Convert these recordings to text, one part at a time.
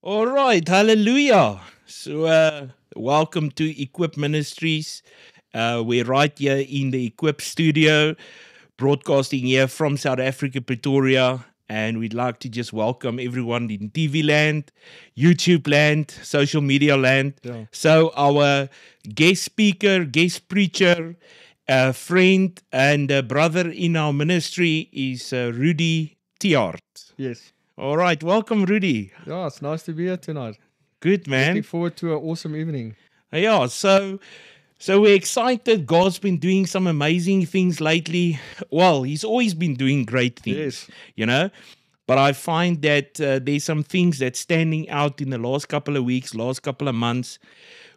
All right, hallelujah. Welcome to Equip Ministries. We're right here in the Equip studio, broadcasting here from South Africa, Pretoria. And we'd like to just welcome everyone in TV land, YouTube land, social media land. Yeah. So, our guest speaker, guest preacher, friend, and brother in our ministry is Rudy Tiart. Yes. All right, welcome, Rudy. Yeah, it's nice to be here tonight. Good, man. Looking forward to an awesome evening. Yeah, so we're excited. God's been doing some amazing things lately. Well, He's always been doing great things, Yes. you know. But I find that there's some things that's standing out in the last couple of weeks, last couple of months.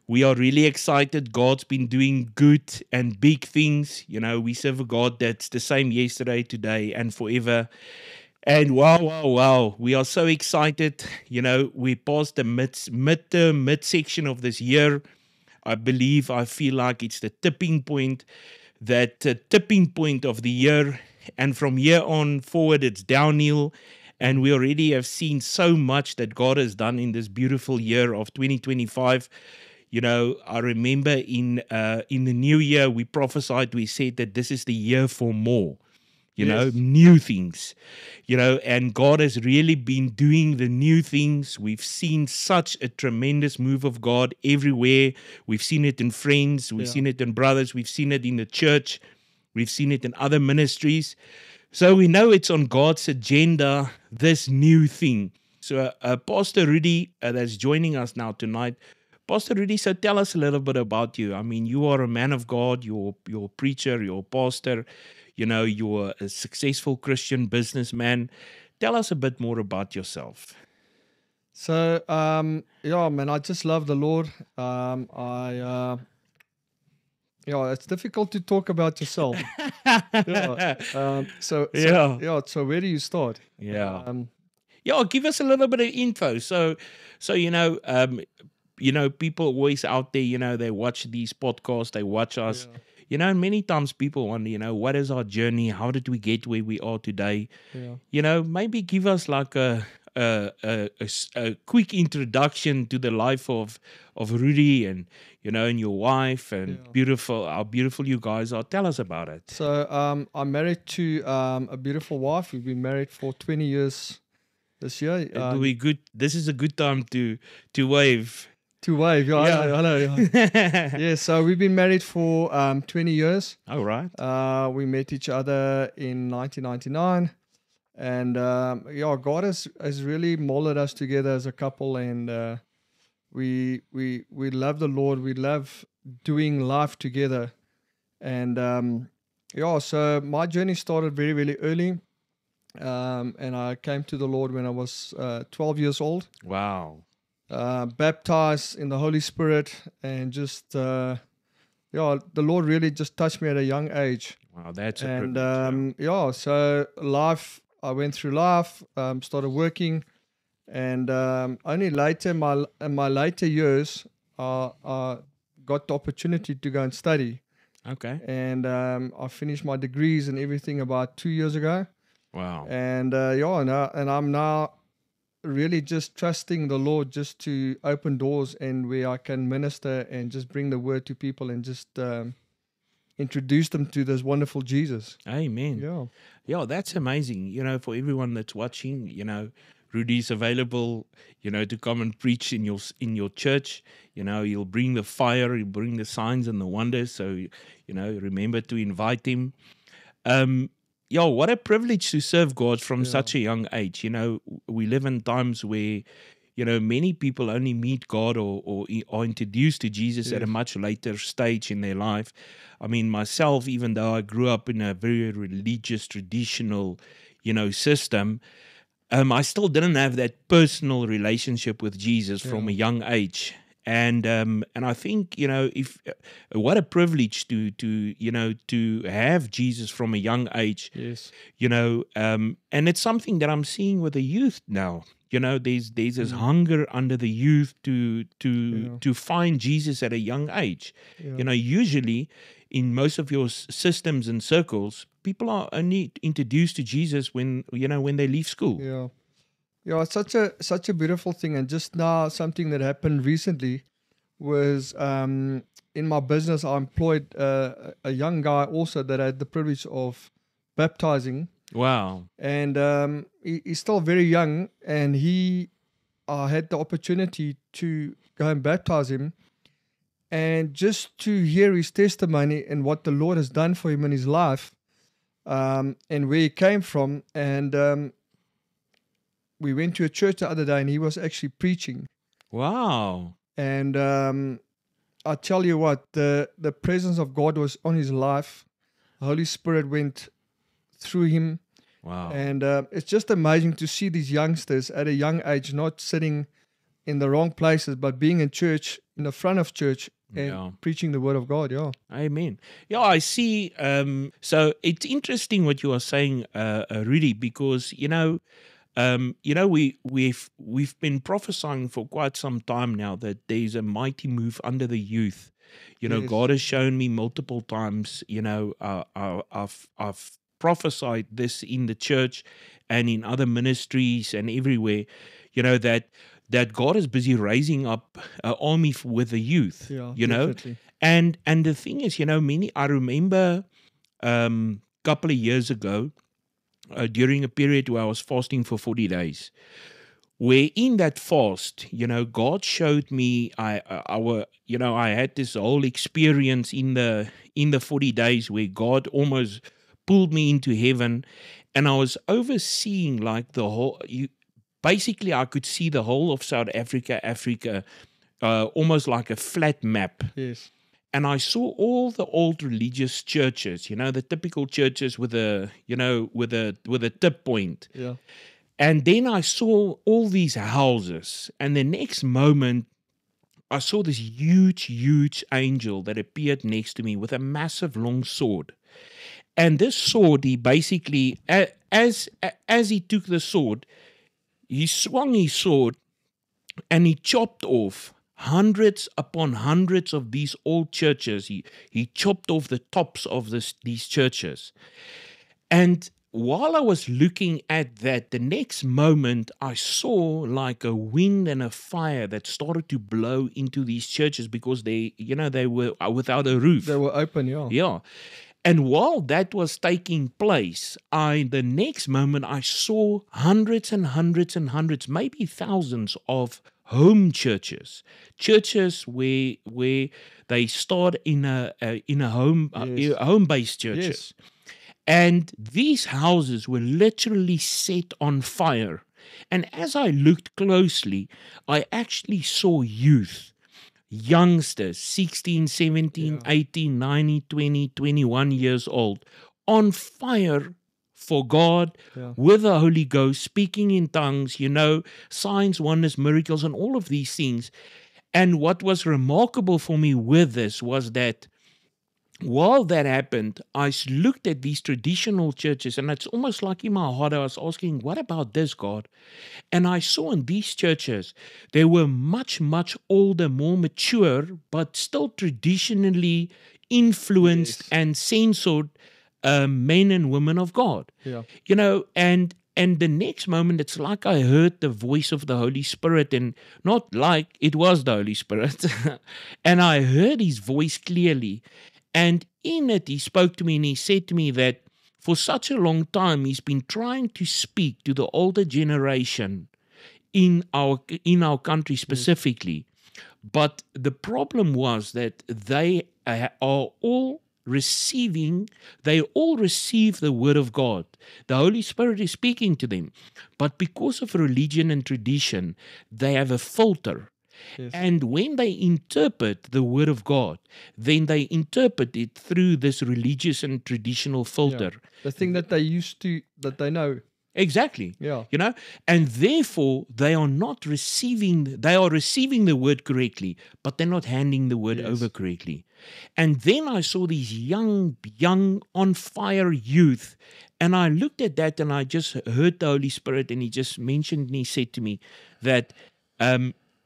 We are really excited. God's been doing good and big things. You know, we serve a God that's the same yesterday, today, and forever. And wow, we are so excited. You know, we passed the midsection of this year. I feel like it's the tipping point, that tipping point of the year. And from here on forward, it's downhill. And we already have seen so much that God has done in this beautiful year of 2025. You know, I remember in the new year, we prophesied, we said that this is the year for more. You know, Yes. new things, you know, and God has really been doing the new things. We've seen such a tremendous move of God everywhere. We've seen it in friends, we've Yeah. seen it in brothers, we've seen it in the church, we've seen it in other ministries. So we know it's on God's agenda, this new thing. So Pastor Rudy, that's joining us now tonight. Pastor Rudy, so tell us a little bit about you. I mean, you are a man of God, you're a preacher, you're a pastor. You know, you're a successful Christian businessman. Tell us a bit more about yourself. So, yeah, man, I just love the Lord. It's difficult to talk about yourself. So where do you start? Yeah. Um, Yeah, give us a little bit of info. So people always out there, you know, they watch these podcasts, they watch us. Yeah. You know, and many times people wonder, you know, what is our journey? How did we get where we are today? Yeah. You know, maybe give us like a quick introduction to the life of Rudy and, you know, and your wife and Yeah. how beautiful you guys are. Tell us about it. So, I'm married to a beautiful wife. We've been married for 20 years this year. It will be good. This is a good time to wave. To wave, yeah, Yeah. I know. Yeah. Yeah, so we've been married for 20 years. All right. We met each other in 1999, and God has really molded us together as a couple, and we love the Lord. We love doing life together, and so my journey started very, very early, and I came to the Lord when I was 12 years old. Wow. Baptized in the Holy Spirit, and just the Lord really just touched me at a young age. Wow, that's a And privilege. so I went through life, started working, and only later in my later years, I got the opportunity to go and study, Okay. and I finished my degrees and everything about 2 years ago, Wow. and and I'm now really just trusting the Lord just to open doors and where I can minister and just bring the word to people and just introduce them to this wonderful Jesus. Amen. Yeah. Yeah, that's amazing. You know, for everyone that's watching, you know, Rudy's available, you know, to come and preach in your church. You know, he'll bring the fire, he'll bring the signs and the wonders. So, you know, remember to invite him. Yeah, what a privilege to serve God from Yeah. such a young age. You know, we live in times where, you know, many people only meet God or are introduced to Jesus at a Yes. much later stage in their life. I mean, myself, even though I grew up in a very religious, traditional, you know, system, I still didn't have that personal relationship with Jesus from a Yeah. young age. And I think, you know, if what a privilege to you know, to have Jesus from a young age, Yes. you know, and it's something that I'm seeing with the youth now. You know, there's this Mm. hunger under the youth to Yeah. find Jesus at a young age. Yeah. You know, usually in most of your systems and circles, people are only introduced to Jesus when, you know, when they leave school. Yeah. Yeah, it's such a beautiful thing. And just now, something that happened recently was in my business. I employed a young guy also that I had the privilege of baptizing, Wow. and he's still very young, and he had the opportunity to go and baptize him, and just to hear his testimony and what the Lord has done for him in his life, and where he came from, and we went to a church the other day, and he was actually preaching. Wow. And I tell you what, the presence of God was on his life. The Holy Spirit went through him. Wow. And it's just amazing to see these youngsters at a young age not sitting in the wrong places, but being in church, in the front of church, and Yeah. preaching the word of God. Yeah. Amen. Yeah, I see. So it's interesting what you are saying, Rudy, because we've been prophesying for quite some time now that there's a mighty move under the youth. Yes. God has shown me multiple times. I've prophesied this in the church and in other ministries and everywhere. That God is busy raising up an army with the youth. Yeah, You know, definitely. and the thing is, I remember couple of years ago, during a period where I was fasting for 40 days, where in that fast, God showed me I had this whole experience in the 40 days where God almost pulled me into heaven, and I was overseeing like the whole basically I could see the whole of South Africa, almost like a flat map. Yes. And I saw all the old religious churches, the typical churches with a tip point. Yeah. And then I saw all these houses, and the next moment I saw this huge angel that appeared next to me with a massive long sword. And this sword, he basically, as he took the sword, he swung his sword and he chopped off hundreds upon hundreds of these old churches. He chopped off the tops of these churches. And while I was looking at that, the next moment I saw like a wind and a fire that started to blow into these churches because they were without a roof. They were open. Yeah. Yeah. And while that was taking place, the next moment I saw hundreds and hundreds and hundreds, maybe thousands of home churches where they start in a home Yes. home-based churches. Yes. And these houses were literally set on fire. And as I looked closely, I actually saw youth, youngsters, 16, 17, Yeah. 18, 19, 20, 21 years old, on fire for God, Yeah. with the Holy Ghost, speaking in tongues, signs, wonders, miracles, and all of these things. And what was remarkable for me with this was that while that happened, I looked at these traditional churches, and it's almost like in my heart I was asking, what about this, God? And I saw in these churches, they were much, much older, more mature, but still traditionally influenced Yes. and censored men and women of God. Yeah. And the next moment, it's like I heard the voice of the Holy Spirit, and not like it was the Holy Spirit. And I heard his voice clearly. And in it, he spoke to me and he said to me that for such a long time, he's been trying to speak to the older generation in our country specifically. But the problem was that they are all receiving, they all receive the word of God. The Holy Spirit is speaking to them. But because of religion and tradition, they have a filter. Yes. And when they interpret the word of God, then they interpret it through this religious and traditional filter. The thing that they used to, that they know. Exactly. Yeah. And therefore they are receiving the word correctly, but they're not handing the word Yes. over correctly. And then I saw these young, on fire youth, and I looked at that and I just heard the Holy Spirit, and he just mentioned and he said to me that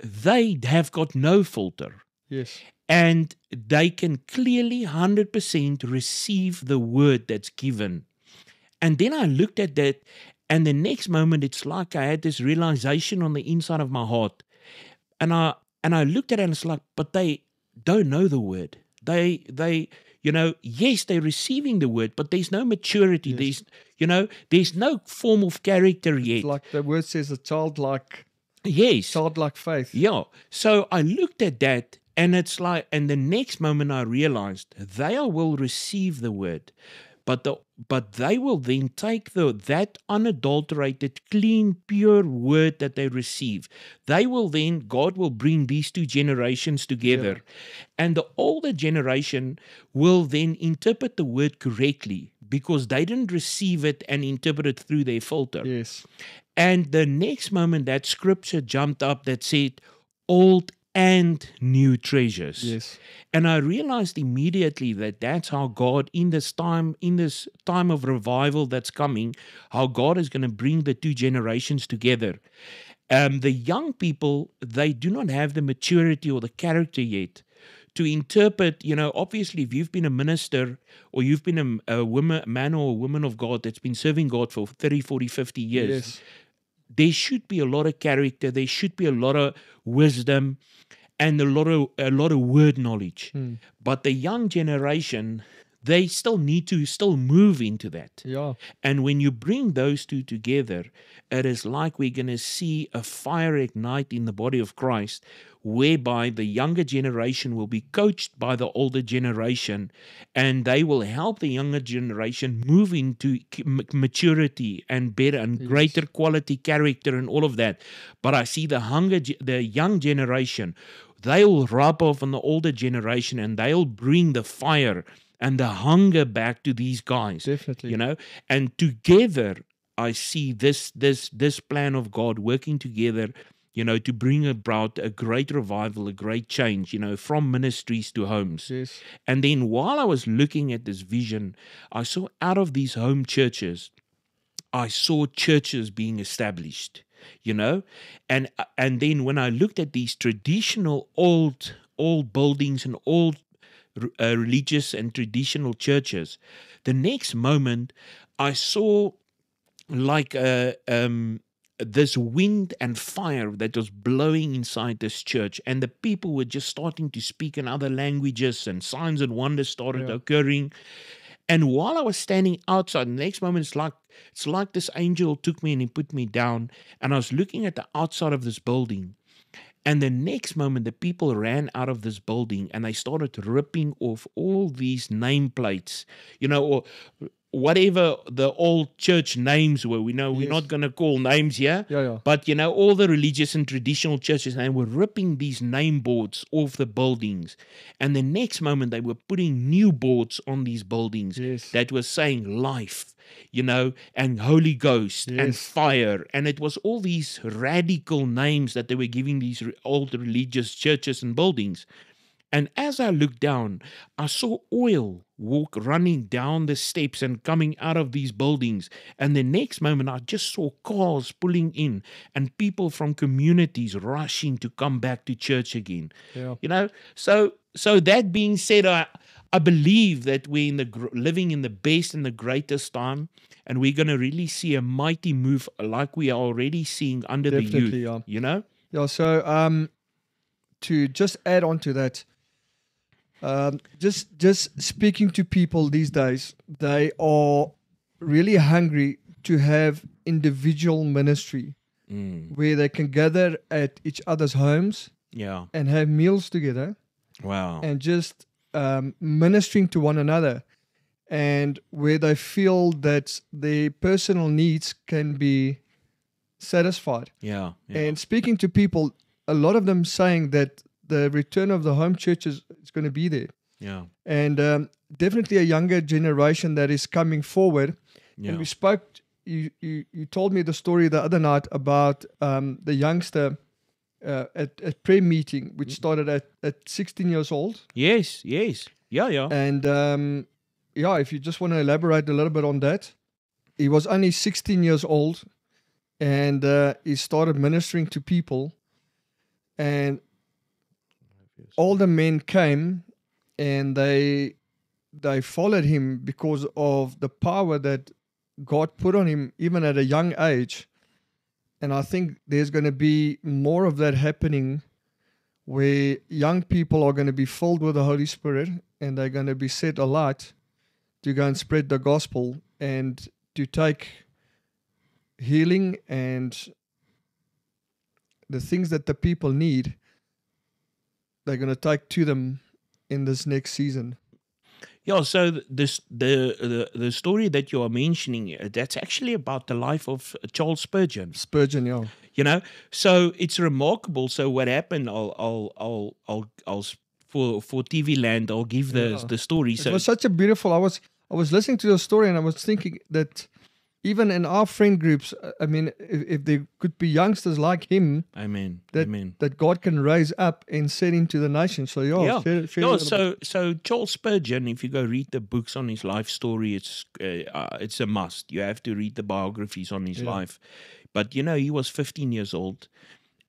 they have got no filter. Yes. And they can clearly 100% receive the word that's given. And then I looked at that, And the next moment, it's like I had this realization on the inside of my heart. And I looked at it and it's like, but they don't know the word. They yes, they're receiving the word, but there's no maturity. Yes. There's no form of character It's yet. like the word says, a childlike faith. Yeah. So I looked at that and it's like, and the next moment I realized they will receive the word, but they will then take that unadulterated, clean, pure word that they receive. God will bring these two generations together. And the older generation will then interpret the word correctly because they didn't receive it and interpret it through their filter. Yes. And the next moment that scripture jumped up that said, old and new treasures. Yes. And I realized immediately that that's how God, in this time of revival that's coming, how God is going to bring the two generations together. The young people, they do not have the maturity or the character yet to interpret, obviously, if you've been a minister or you've been a man or a woman of God that's been serving God for 30, 40, 50 years, Yes. there should be a lot of character, there should be a lot of wisdom and a lot of word knowledge. But the young generation, they still need to move into that. Yeah. And when you bring those two together, it is like we're going to see a fire ignite in the body of Christ, whereby the younger generation will be coached by the older generation, and they will help the younger generation move into maturity and better and greater quality character and all of that. But I see the young generation, they'll rub off on the older generation and they'll bring the fire and the hunger back to these guys. Definitely. And together I see this plan of God working together, to bring about a great revival, a great change, from ministries to homes. Yes. And then while I was looking at this vision, I saw out of these home churches, I saw churches being established, and then when I looked at these traditional old buildings and old religious and traditional churches, the next moment I saw like this wind and fire that was blowing inside this church, and the people were just starting to speak in other languages, and signs and wonders started occurring. And while I was standing outside, the next moment it's like this angel took me and he put me down, and I was looking at the outside of this building. And the next moment, the people ran out of this building and they started ripping off all these nameplates, or whatever the old church names were. We're not going to call names here, but all the religious and traditional churches, and they were ripping these name boards off the buildings. And the next moment, they were putting new boards on these buildings that were saying life, and Holy Ghost and fire. And it was all these radical names that they were giving these old religious churches and buildings. And as I looked down, I saw oil running down the steps and coming out of these buildings. And the next moment, I just saw cars pulling in and people from communities rushing to come back to church again. Yeah. So that being said, I believe that we're living in the best and the greatest time, and we're going to really see a mighty move like we are already seeing under the youth. Yeah. So to just add on to that, just speaking to people these days, they are really hungry to have individual ministry where they can gather at each other's homes and have meals together. Wow. And just ministering to one another, and where they feel that their personal needs can be satisfied. Yeah. And speaking to people, a lot of them saying that the return of the home church is going to be there. Yeah. And definitely a younger generation that is coming forward. Yeah. And we spoke, you told me the story the other night about the youngster at prayer meeting, which started at 16 years old. Yes. Yeah. And if you just want to elaborate a little bit on that. He was only 16 years old, and he started ministering to people, and all the men came and they followed him because of the power that God put on him even at a young age. And I think there's going to be more of that happening, where young people are going to be filled with the Holy Spirit and they're going to be set alight to go and spread the gospel and to take healing and the things that the people need, they're going to take to them in this next season. Yeah, so the story that you are mentioning, that's actually about the life of Charles Spurgeon. Spurgeon, yeah. You know, so it's remarkable. So what happened? I'll for TV Land, I'll give the story. It was such a beautiful. I was listening to the story and I was thinking that even in our friend groups, I mean, if there could be youngsters like him, Amen, that God can raise up and send into the nation. So yeah. So Charles Spurgeon, if you go read the books on his life story, it's a must. You have to read the biographies on his life. But you know, he was 15 years old,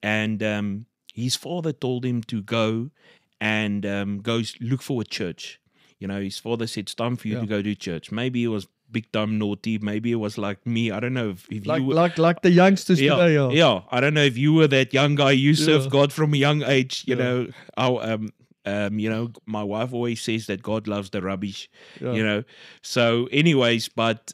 and his father told him to go and go look for a church. You know, his father said, "It's time for you to go to church." Maybe he was big time naughty. Maybe it was like me. I don't know if like, you were like the youngsters today. Yeah. I don't know if you were that young guy. You served God from a young age. You know, you know, my wife always says that God loves the rubbish. You know, so anyways, but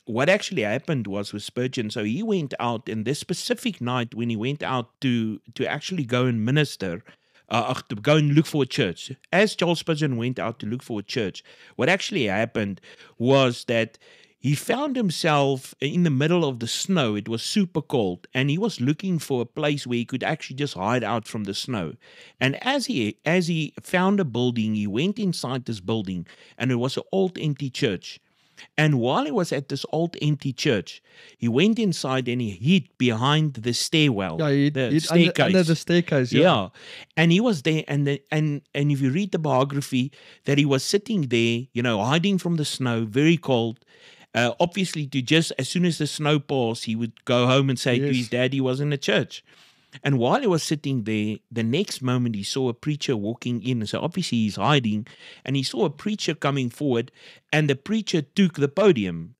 what actually happened was with Spurgeon. So he went out, and this specific night when he went out to actually go and minister. To go and look for a church. As Charles Spurgeon went out to look for a church, what actually happened was that he found himself in the middle of the snow. It was super cold, and he was looking for a place where he could actually just hide out from the snow. And as he found a building, he went inside this building, and it was an old empty church. And while he was at this old empty church, he went inside and he hid behind the stairwell, the staircase. Under the staircase, yeah. And he was there, and if you read the biography, that he was sitting there, you know, hiding from the snow, very cold. Obviously, to just as soon as the snow passed, he would go home and say to his dad he was in the church. And while he was sitting there, the next moment he saw a preacher walking in. So obviously he's hiding, and he saw a preacher coming forward, and the preacher took the podium.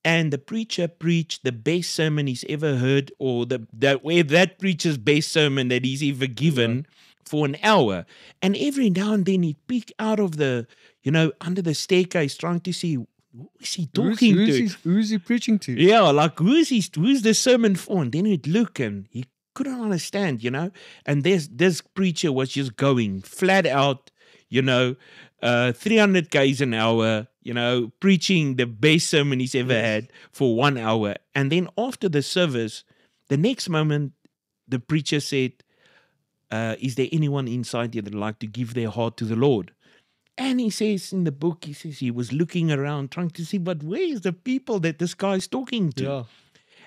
And the preacher preached the best sermon he's ever heard, or that preacher's best sermon that he's ever given for an hour. And every now and then he'd peek out of the, you know, under the staircase, trying to see, who is he talking to? Who's he preaching to? Yeah, like who's the sermon for? And then he'd look, and he couldn't understand, you know. And this preacher was just going flat out, you know, 300 k's an hour, you know, preaching the best sermon he's ever had for 1 hour. And then after the service, the next moment, the preacher said, is there anyone inside here that would like to give their heart to the Lord? And he says in the book, he says he was looking around trying to see, but where is the people that this guy is talking to? Yeah.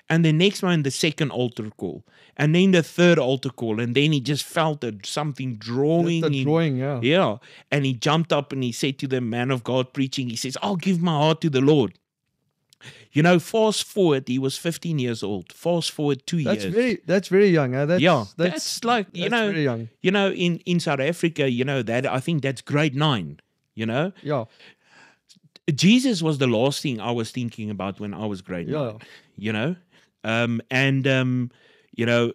And the next one, the second altar call. And then the third altar call. And then he just felt something drawing. Yeah. And he jumped up and he said to the man of God preaching, he says, I'll give my heart to the Lord. You know, fast forward, he was 15 years old. Fast forward 2 years. That's very young. Huh? That's like, you know, very young. You know, in South Africa, you know, that I think that's grade 9, you know. Yeah. Jesus was the last thing I was thinking about when I was grade 9, you know. You know,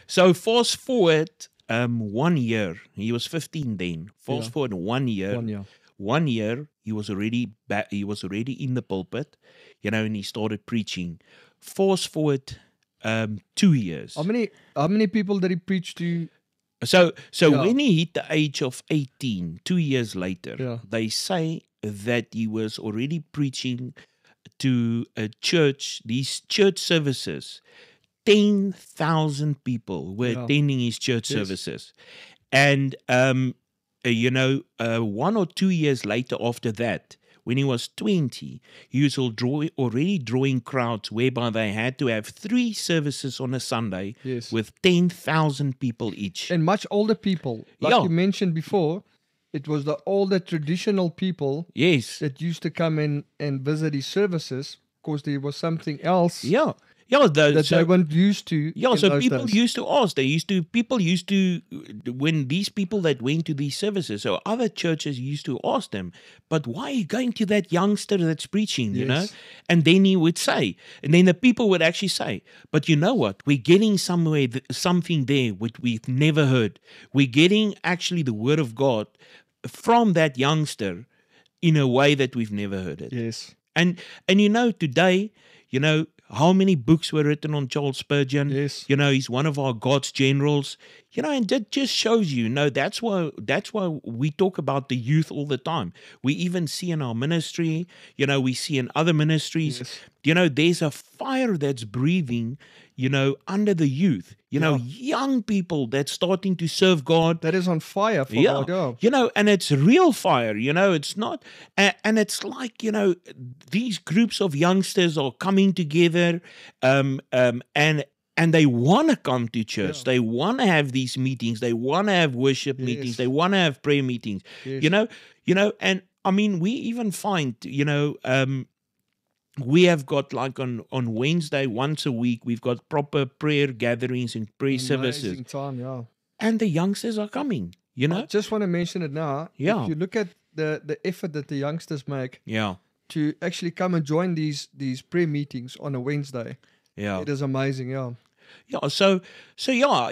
so fast forward 1 year, he was 15 then. Fast forward 1 year. 1 year, he was already back. He was already in the pulpit, you know, and he started preaching. Fast forward 2 years. How many people did he preach to? So when he hit the age of 18, 2 years later, they say that he was already preaching to a church, these church services. 10,000 people were attending his church services. And, you know, 1 or 2 years later after that, when he was 20, he was already drawing crowds whereby they had to have 3 services on a Sunday with 10,000 people each. And much older people. Like you mentioned before, it was the older traditional people that used to come in and visit his services because there was something else. Yeah. Yeah, that they weren't used to. yeah, in so those people days. used to ask. People used to, when these people that went to these services, so other churches used to ask them, but why are you going to that youngster that's preaching, Yes. And then he would say, and then the people would actually say, but you know what? We're getting somewhere, something there which we've never heard. We're getting actually the word of God from that youngster in a way that we've never heard it. Yes. And today, how many books were written on Charles Spurgeon? Yes. He's one of our God's generals. And that just shows that's why we talk about the youth all the time. We even see in our ministry, we see in other ministries, there's a fire that's breathing, under the youth. Young people that's starting to serve God. That is on fire for Yeah, God. Yeah. and it's real fire, it's not, and it's like, these groups of youngsters are coming together, and they want to come to church. Yeah. They want to have these meetings. They want to have worship meetings. Yes. They want to have prayer meetings, Yes. and I mean, we even find, we have got like on Wednesday, once a week, we've got proper prayer gatherings and prayer services. Amazing time, yeah. And the youngsters are coming, I just want to mention it now. Yeah. If you look at the effort that the youngsters make Yeah. to actually come and join these prayer meetings on a Wednesday, Yeah. it is amazing, yeah. Yeah. So yeah,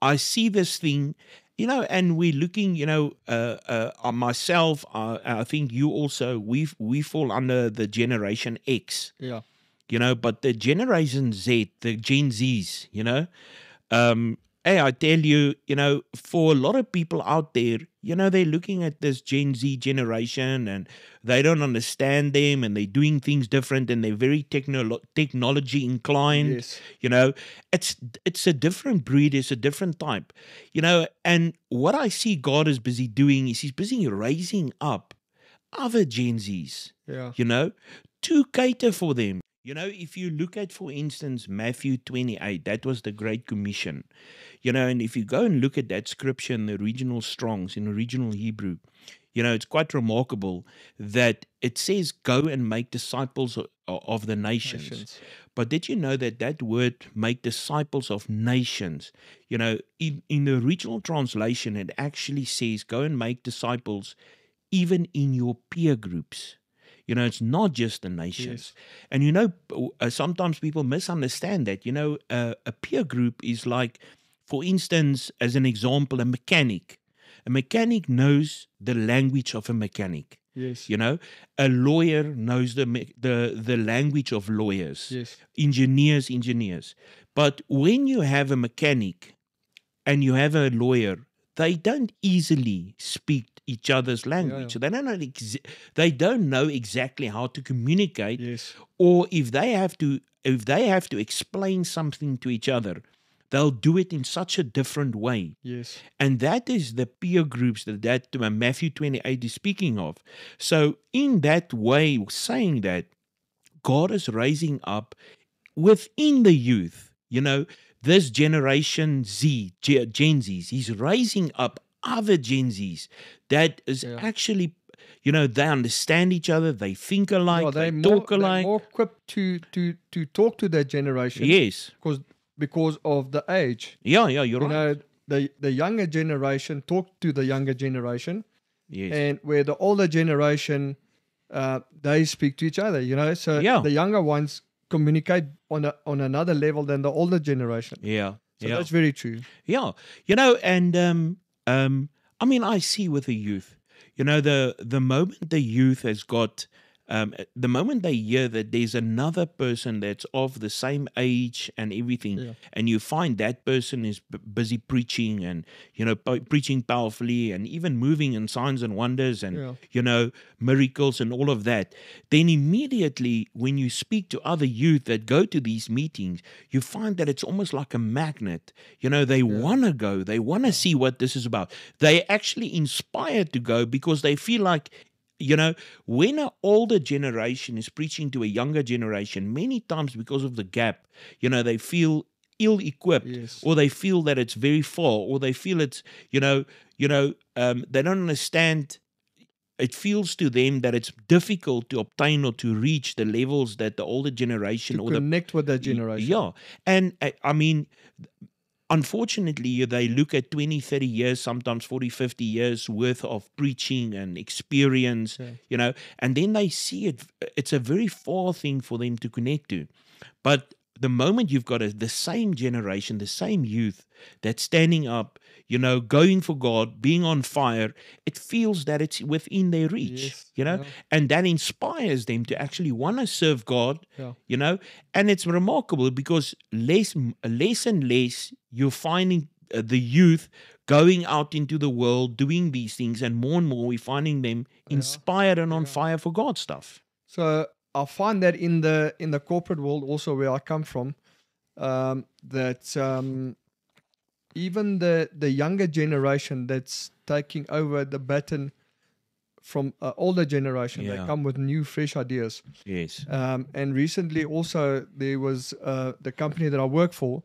I see this thing, and we're looking, on myself, I think you also, we fall under the Generation X, Yeah. but the Generation Z, the Gen Zs, hey, I tell you, for a lot of people out there, they're looking at this Gen Z generation and they don't understand them and they're doing things different and they're very technology inclined. Yes. It's a different breed, it's a different type, and what I see God is busy doing is he's busy raising up other Gen Zs, Yeah. to cater for them. If you look at, for instance, Matthew 28, that was the Great Commission. And if you go and look at that scripture in the original Strongs, in original Hebrew, it's quite remarkable that it says, go and make disciples of the nations. But did you know that word, make disciples of nations, in the original translation, it actually says, go and make disciples even in your peer groups. It's not just the nations. Yes. And sometimes people misunderstand that. A peer group is like, for instance, as an example, a mechanic. A mechanic knows the language of a mechanic. Yes. A lawyer knows the language of lawyers. Yes. Engineers. But when you have a mechanic and you have a lawyer, they don't easily speak each other's language. Yeah. They don't know exactly how to communicate. Yes. Or if they have to explain something to each other, they'll do it in such a different way. Yes. And that is the peer groups that Matthew 28 is speaking of. So in that way, saying that, God is raising up within the youth, this Generation Z, Gen Zs, he's raising up other Gen Zs that is actually, they understand each other, they think alike, they talk alike. They're more equipped to talk to that generation. Yes. Because of the age. Yeah, you're right. The younger generation talk to the younger generation. Yes. And where the older generation, they speak to each other, So the younger ones communicate on another level than the older generation. Yeah. So that's very true. Yeah. And I mean, I see with the youth, the moment the youth has got, the moment they hear that there's another person that's of the same age and everything, and you find that person is busy preaching and, preaching powerfully and even moving in signs and wonders and, miracles and all of that, then immediately when you speak to other youth that go to these meetings, you find that it's almost like a magnet. They want to go. They want to see what this is about. They're actually inspired to go because they feel like, when an older generation is preaching to a younger generation, many times because of the gap, they feel ill-equipped, or they feel that it's very far, or they feel it's, they don't understand, it feels to them that it's difficult to obtain or to reach the levels that the older generation To or the connect with that generation. yeah. And I mean, unfortunately, they look at 20, 30 years, sometimes 40, 50 years worth of preaching and experience, Yeah. and then they see it's a very far thing for them to connect to. But the moment you've got the same generation, the same youth that's standing up, going for God, being on fire, it feels that it's within their reach, Yes. and that inspires them to actually want to serve God, Yeah. and it's remarkable because less and less you're finding the youth going out into the world doing these things, and more we're finding them inspired and on fire for God stuff. So I find that in the corporate world also where I come from, that even the younger generation that's taking over the baton from older generation, they come with new, fresh ideas. Yes. And recently also there was the company that I work for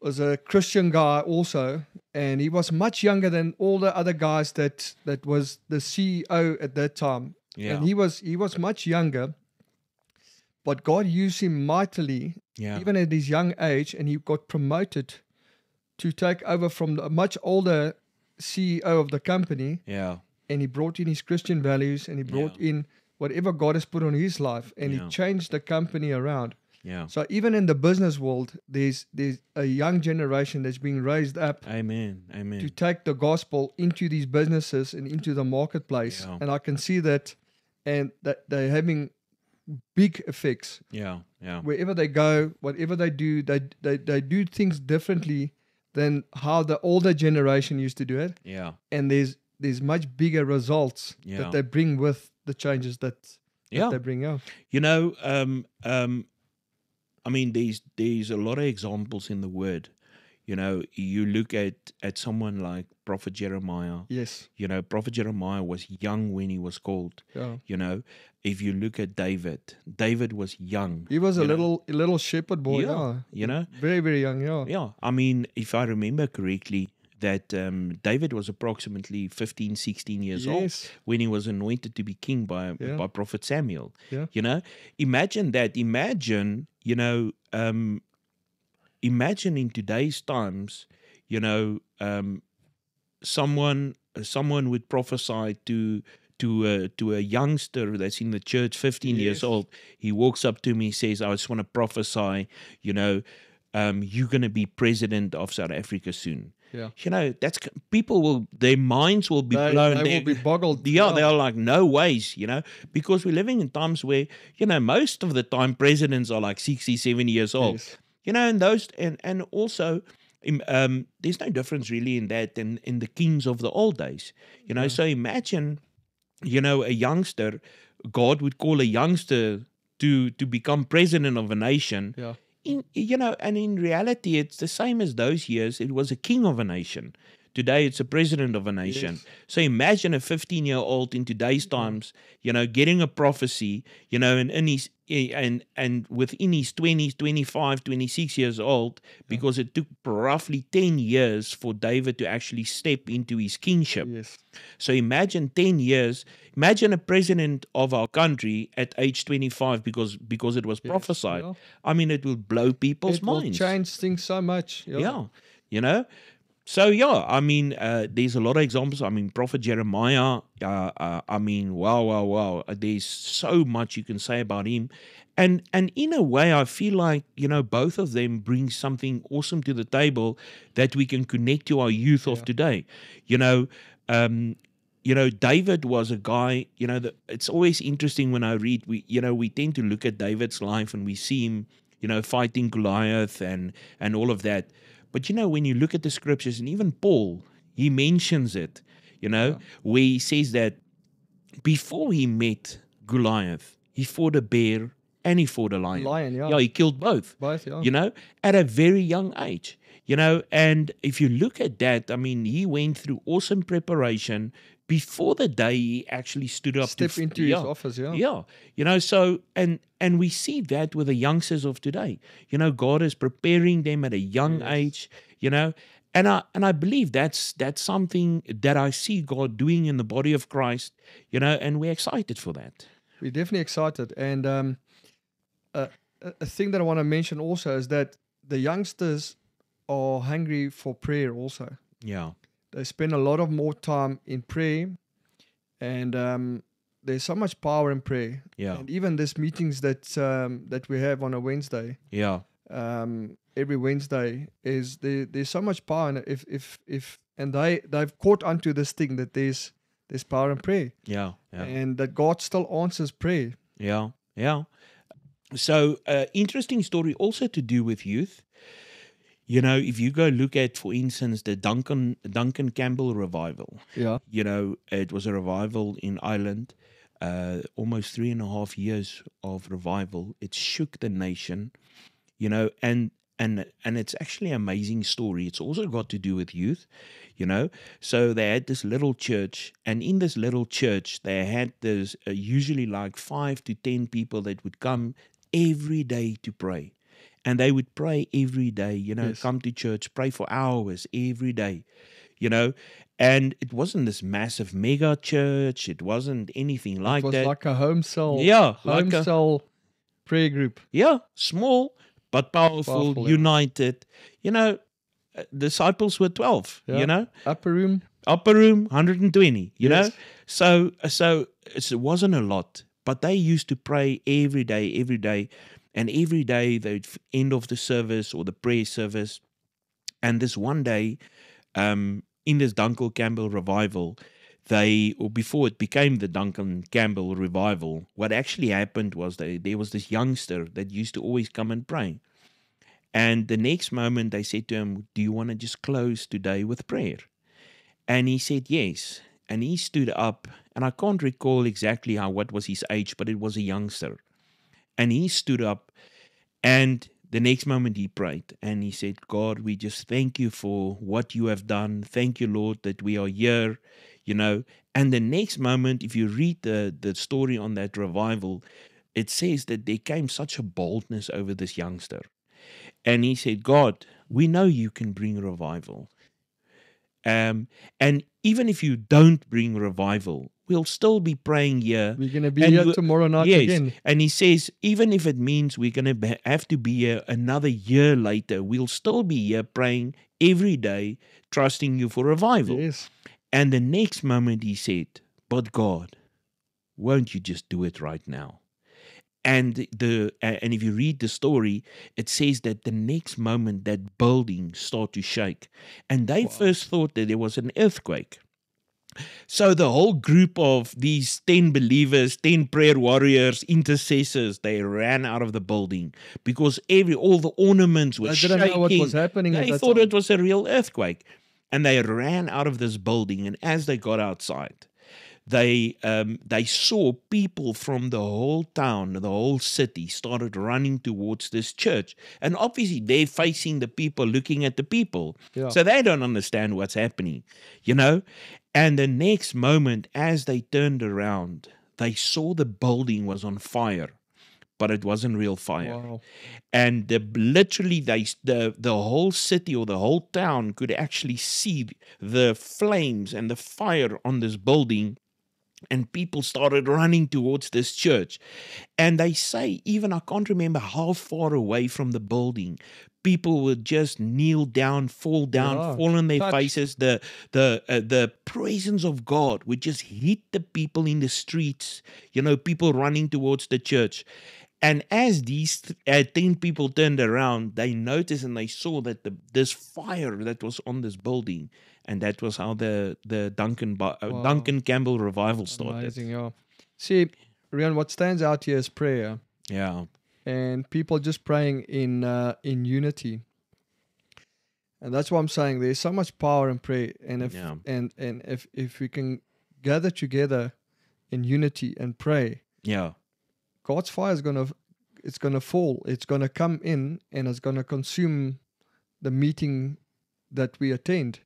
was a Christian guy also, and he was much younger than all the other guys that was the CEO at that time. Yeah. And he was much younger, but God used him mightily, even at his young age, and he got promoted to take over from the much older CEO of the company. Yeah. And he brought in his Christian values, and he brought in whatever God has put on his life, and he changed the company around. Yeah. So even in the business world, there's a young generation that's being raised up Amen. Amen. to take the gospel into these businesses and into the marketplace. Yeah. And I can see that, and that they're having big effects. Yeah. Yeah. Wherever they go, whatever they do, they do things differently than how the older generation used to do it. Yeah. And there's much bigger results that they bring with the changes that they bring out. I mean, there's a lot of examples in the Word. You look at someone like Prophet Jeremiah. Yes. Prophet Jeremiah was young when he was called. Yeah. If you look at David was young. He was a little shepherd boy. Very, very young. Yeah. Yeah. I mean, if I remember correctly, that David was approximately 15, 16 years old when he was anointed to be king by Prophet Samuel. Yeah. Imagine that. Imagine in today's times, someone would prophesy to a youngster that's in the church, 15 years old. He walks up to me, he says, "I just want to prophesy, you're going to be president of South Africa soon." Yeah. That's their minds will be blown. They will be boggled. Yeah, they're like, no ways, because we're living in times where, most of the time presidents are like 60, 70 years old. Yes. And those, and also, there's no difference really in that than in the kings of the old days. So imagine, a youngster, God would call a youngster to become president of a nation. Yeah. And in reality, it's the same as those years. It was a king of a nation. Today, it's a president of a nation. Yes. So imagine a 15-year-old in today's times, getting a prophecy, and within his 20s, 25, 26 years old, because it took roughly 10 years for David to actually step into his kingship. Yes. So imagine 10 years. Imagine a president of our country at age 25 because it was prophesied. Yeah. I mean, it will blow people's minds. It will change things so much. Yeah. So, I mean, there's a lot of examples. I mean, Prophet Jeremiah, I mean, wow. There's so much you can say about him. And in a way, I feel like, both of them bring something awesome to the table that we can connect to our youth of today. David was a guy, it's always interesting when I read, we tend to look at David's life and we see him, fighting Goliath and all of that. But, when you look at the scriptures, and even Paul, he mentions it, where he says that before he met Goliath, he fought a bear and he fought a lion. Yeah, he killed both. At a very young age. And if you look at that, I mean, he went through awesome preparation before the day he actually stood up into his office. So and we see that with the youngsters of today. God is preparing them at a young age, And I believe that's something that I see God doing in the body of Christ, and we're excited for that. We're definitely excited. And a thing that I want to mention also is that the youngsters are hungry for prayer also. Yeah. They spend a lot of more time in prayer, and there's so much power in prayer. Yeah. And even these meetings that we have on a Wednesday, Yeah. every Wednesday, there's so much power. And and they've caught onto this thing that there's power in prayer, Yeah. Yeah. and that God still answers prayer. Yeah. Yeah. So, interesting story also to do with youth. If you go look at, for instance, the Duncan Campbell revival, Yeah. it was a revival in Ireland, almost 3.5 years of revival. It shook the nation, and it's actually an amazing story. It's also got to do with youth, So they had this little church, and in this little church, they had this usually like 5 to 10 people that would come every day to pray. And they would pray every day, Yes. come to church, pray for hours every day, And it wasn't this massive mega church. It wasn't anything like It was that. like a home cell. Yeah, Home cell prayer group. Yeah, small but powerful, Powerful, yeah. united. Disciples were 12, Yeah. Upper room. Upper room, 120, Yes. So it wasn't a lot, but they used to pray every day. And every day, they'd end of the service or the prayer service. And this one day, in this Duncan Campbell revival, or before it became the Duncan Campbell revival, what actually happened was there was this youngster that used to always come and pray. And the next moment, they said to him, "Do you want to just close today with prayer?" And he said yes. And he stood up, and I can't recall exactly what was his age, but it was a youngster. And he stood up, and the next moment he prayed, and he said, "God, we just thank you for what you have done. Thank you, Lord, that we are here," And the next moment, if you read the story on that revival, it says that there came such a boldness over this youngster. And he said, "God, we know you can bring revival. And even if you don't bring revival, we'll still be praying here. We're going to be here tomorrow night again." And he says, even if it means we're going to have to be here another year later, we'll still be here praying every day, trusting you for revival. Yes. And the next moment he said, "But God, won't you just do it right now?" And if you read the story, it says that the next moment that building started to shake. And they first thought that there was an earthquake. So the whole group of these 10 believers, 10 prayer warriors, intercessors, they ran out of the building because all the ornaments were shaking. They didn't know what was happening. They thought it was a real earthquake. And they ran out of this building. And as they got outside, they saw people from the whole town, the whole city, started running towards this church. And obviously, they're facing the people, looking at the people. Yeah. So they don't understand what's happening, And the next moment, as they turned around, they saw the building was on fire, but it wasn't real fire. Wow. And literally, the whole city or the whole town could actually see the flames and the fire on this building. And people started running towards this church. And they say, even I can't remember how far away from the building, people would just kneel down, fall on their faces. The presence of God would just hit the people in the streets, people running towards the church. And as these 10 people turned around, they noticed and they saw that this fire that was on this building. And that was how the Duncan Campbell revival started. Amazing, yeah. See, Rian, what stands out here is prayer. Yeah. And people just praying in unity. And that's what I'm saying. There's so much power in prayer. And if we can gather together in unity and pray, God's fire is gonna fall. It's gonna come in and it's gonna consume the meeting that we attend.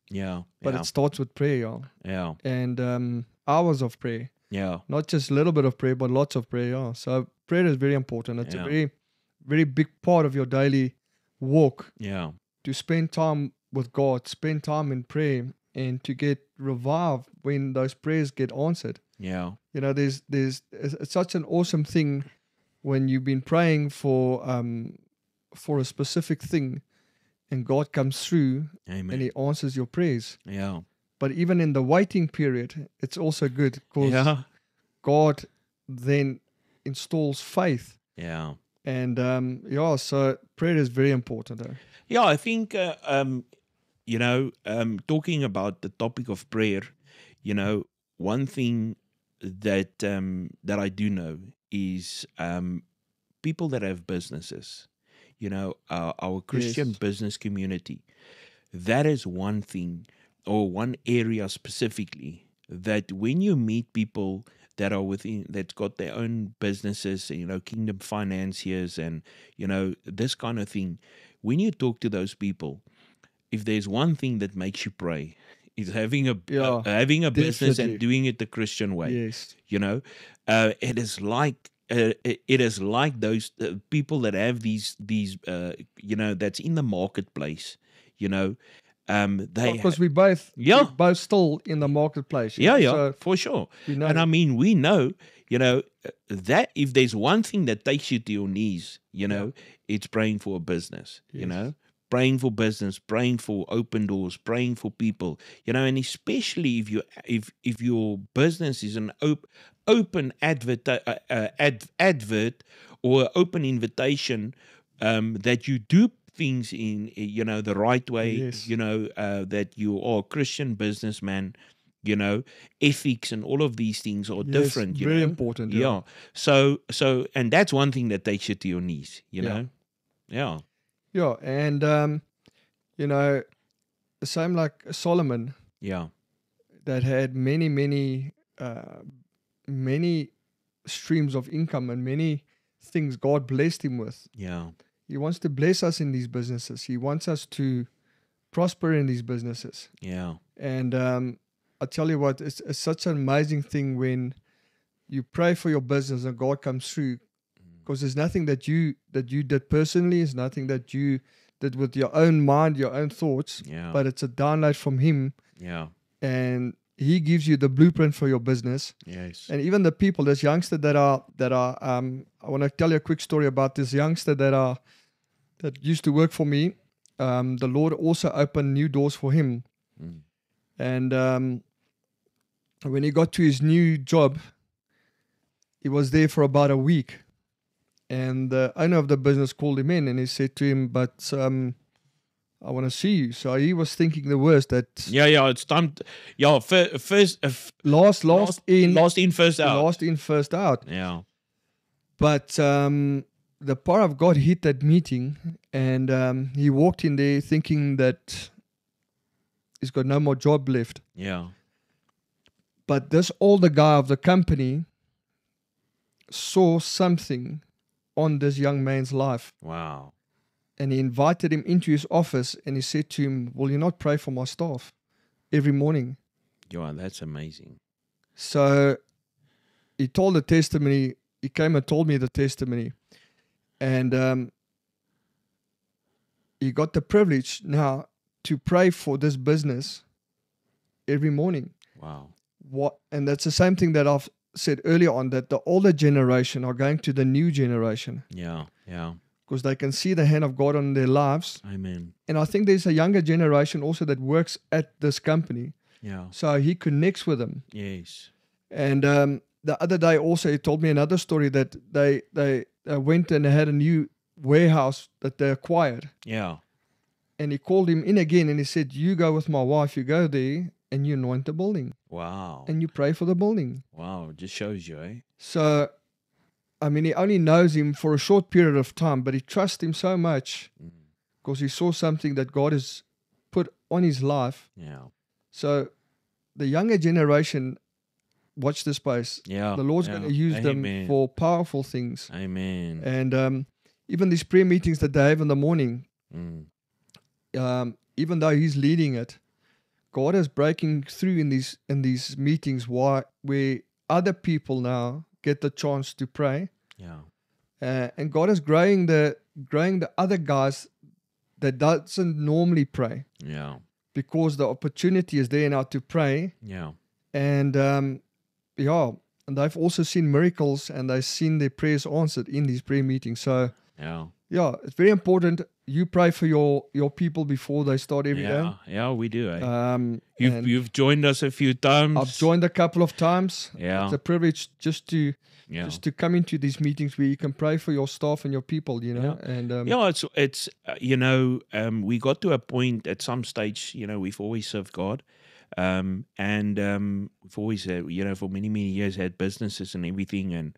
But it starts with prayer, and hours of prayer. Not just a little bit of prayer, but lots of prayer. So prayer is very important. It's a very, very big part of your daily walk. To spend time with God, spend time in prayer, and to get revived when those prayers get answered. Yeah. You know, it's such an awesome thing when you've been praying for a specific thing, and God comes through and Amen. He answers your prayers. Yeah. But even in the waiting period, it's also good because Yeah. God then installs faith. Yeah. And so prayer is very important. Yeah, I think talking about the topic of prayer, one thing that I do know is people that have businesses, our Christian Yes. business community. That is one thing, or one area specifically, that when you meet people that are that's got their own businesses, kingdom financiers and, this kind of thing, when you talk to those people, if there's one thing that makes you pray, is having a business definitely. and doing it the Christian way. Yes. It is like those people that have these that's in the marketplace. They Because we're both still in the marketplace. yeah, So for sure. we know. And I mean, we know, that if there's one thing that takes you to your knees, it's praying for a business, Yes. praying for business, praying for open doors, praying for people, and especially if your business is an open advert or open invitation, that you do things in the right way. Yes. That you are a Christian businessman, ethics and all of these things are different. Very important. Yeah. So and that's one thing that takes you to your knees. Yeah. Yeah. Yeah, and same like Solomon, Yeah. that had many streams of income and many things God blessed him with. Yeah. He wants to bless us in these businesses. He wants us to prosper in these businesses. Yeah. And I tell you what, it's such an amazing thing when you pray for your business and God comes through, because there's nothing that you did personally. It's nothing that you did with your own mind, your own thoughts. Yeah. But it's a download from Him, Yeah. and He gives you the blueprint for your business. Yes. And even the people, this youngster that are I want to tell you a quick story about this youngster that used to work for me. The Lord also opened new doors for him. Mm. And when he got to his new job, he was there for about a week. And the owner of the business called him in and he said to him, but I want to see you. So he was thinking the worst, that Yeah. It's time. First. last in, First out. last in, first out. Yeah. But the power of God hit that meeting, and he walked in there thinking that he's got no more job left. Yeah. But this older guy of the company saw something on this young man's life, Wow. and he invited him into his office, and he said to him, will you not pray for my staff every morning? Yeah, that's amazing. So he told the testimony. He came and told me the testimony, and he got the privilege now to pray for this business every morning. Wow. And that's the same thing that I've said earlier on, that the older generation are going to the new generation Yeah. Yeah. because they can see the hand of God on their lives. Amen. And I think there's a younger generation also that works at this company, Yeah. so he connects with them. Yes. And the other day also he told me another story that they went and had a new warehouse that they acquired. Yeah. And he called him in again and he said, you go with my wife, you go there and you anoint the building Wow. and you pray for the building. Wow. It just shows you, eh? So, I mean, he only knows him for a short period of time, but he trusts him so much because he saw something that God has put on his life. Yeah. So the younger generation, watch this space. Yeah. The Lord's yeah. going to use them Amen. for powerful things. Amen. And even these prayer meetings that they have in the morning, even though he's leading it, God is breaking through in these meetings where other people now get the chance to pray. Yeah. And God is growing the other guys that doesn't normally pray, Yeah. because the opportunity is there now to pray. Yeah. And and they've also seen miracles, and they've seen their prayers answered in these prayer meetings. So Yeah. it's very important. You pray for your people before they start every day. Yeah, we do. Eh? And You've joined us a few times. I've joined a couple of times. Yeah. It's a privilege just to Yeah. come into these meetings where you can pray for your staff and your people, you know. And Yeah, it's we got to a point at some stage, we've always served God, and we've always for many years had businesses and everything, and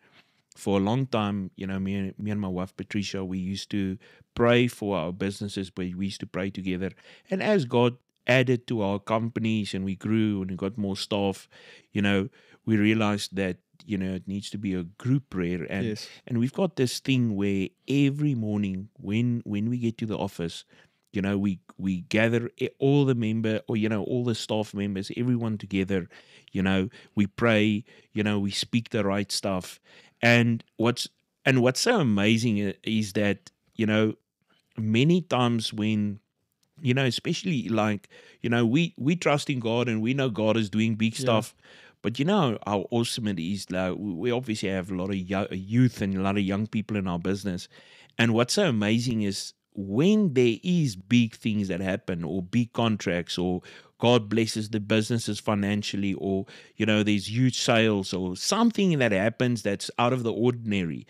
for a long time, me and my wife Patricia, we used to pray for our businesses, but we used to pray together. And as God added to our companies and we grew and we got more staff, we realized that it needs to be a group prayer. And yes, and we've got this thing where every morning when we get to the office, we gather all the all the staff members, everyone together, we pray, we speak the right stuff. And what's so amazing is that, many times when, especially like, we trust in God and we know God is doing big stuff. But how awesome it is. Like, we obviously have a lot of youth and a lot of young people in our business. And what's so amazing is when there is big things that happen, or big contracts, or God blesses the businesses financially, or, there's huge sales or something that happens that's out of the ordinary,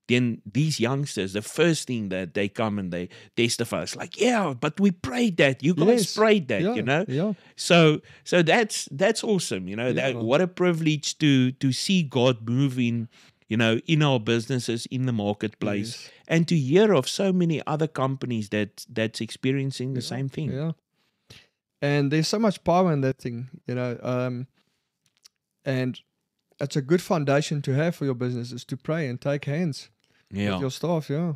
then these youngsters, the first thing that they come and they testify, it's like, yeah, but we prayed that. You guys prayed that, Yeah. So that's awesome, that what a privilege to see God moving, in our businesses, in the marketplace, and to hear of so many other companies that's experiencing the same thing. Yeah. And there's so much power in that thing, and it's a good foundation to have for your business, is to pray and take hands with your staff. Yeah,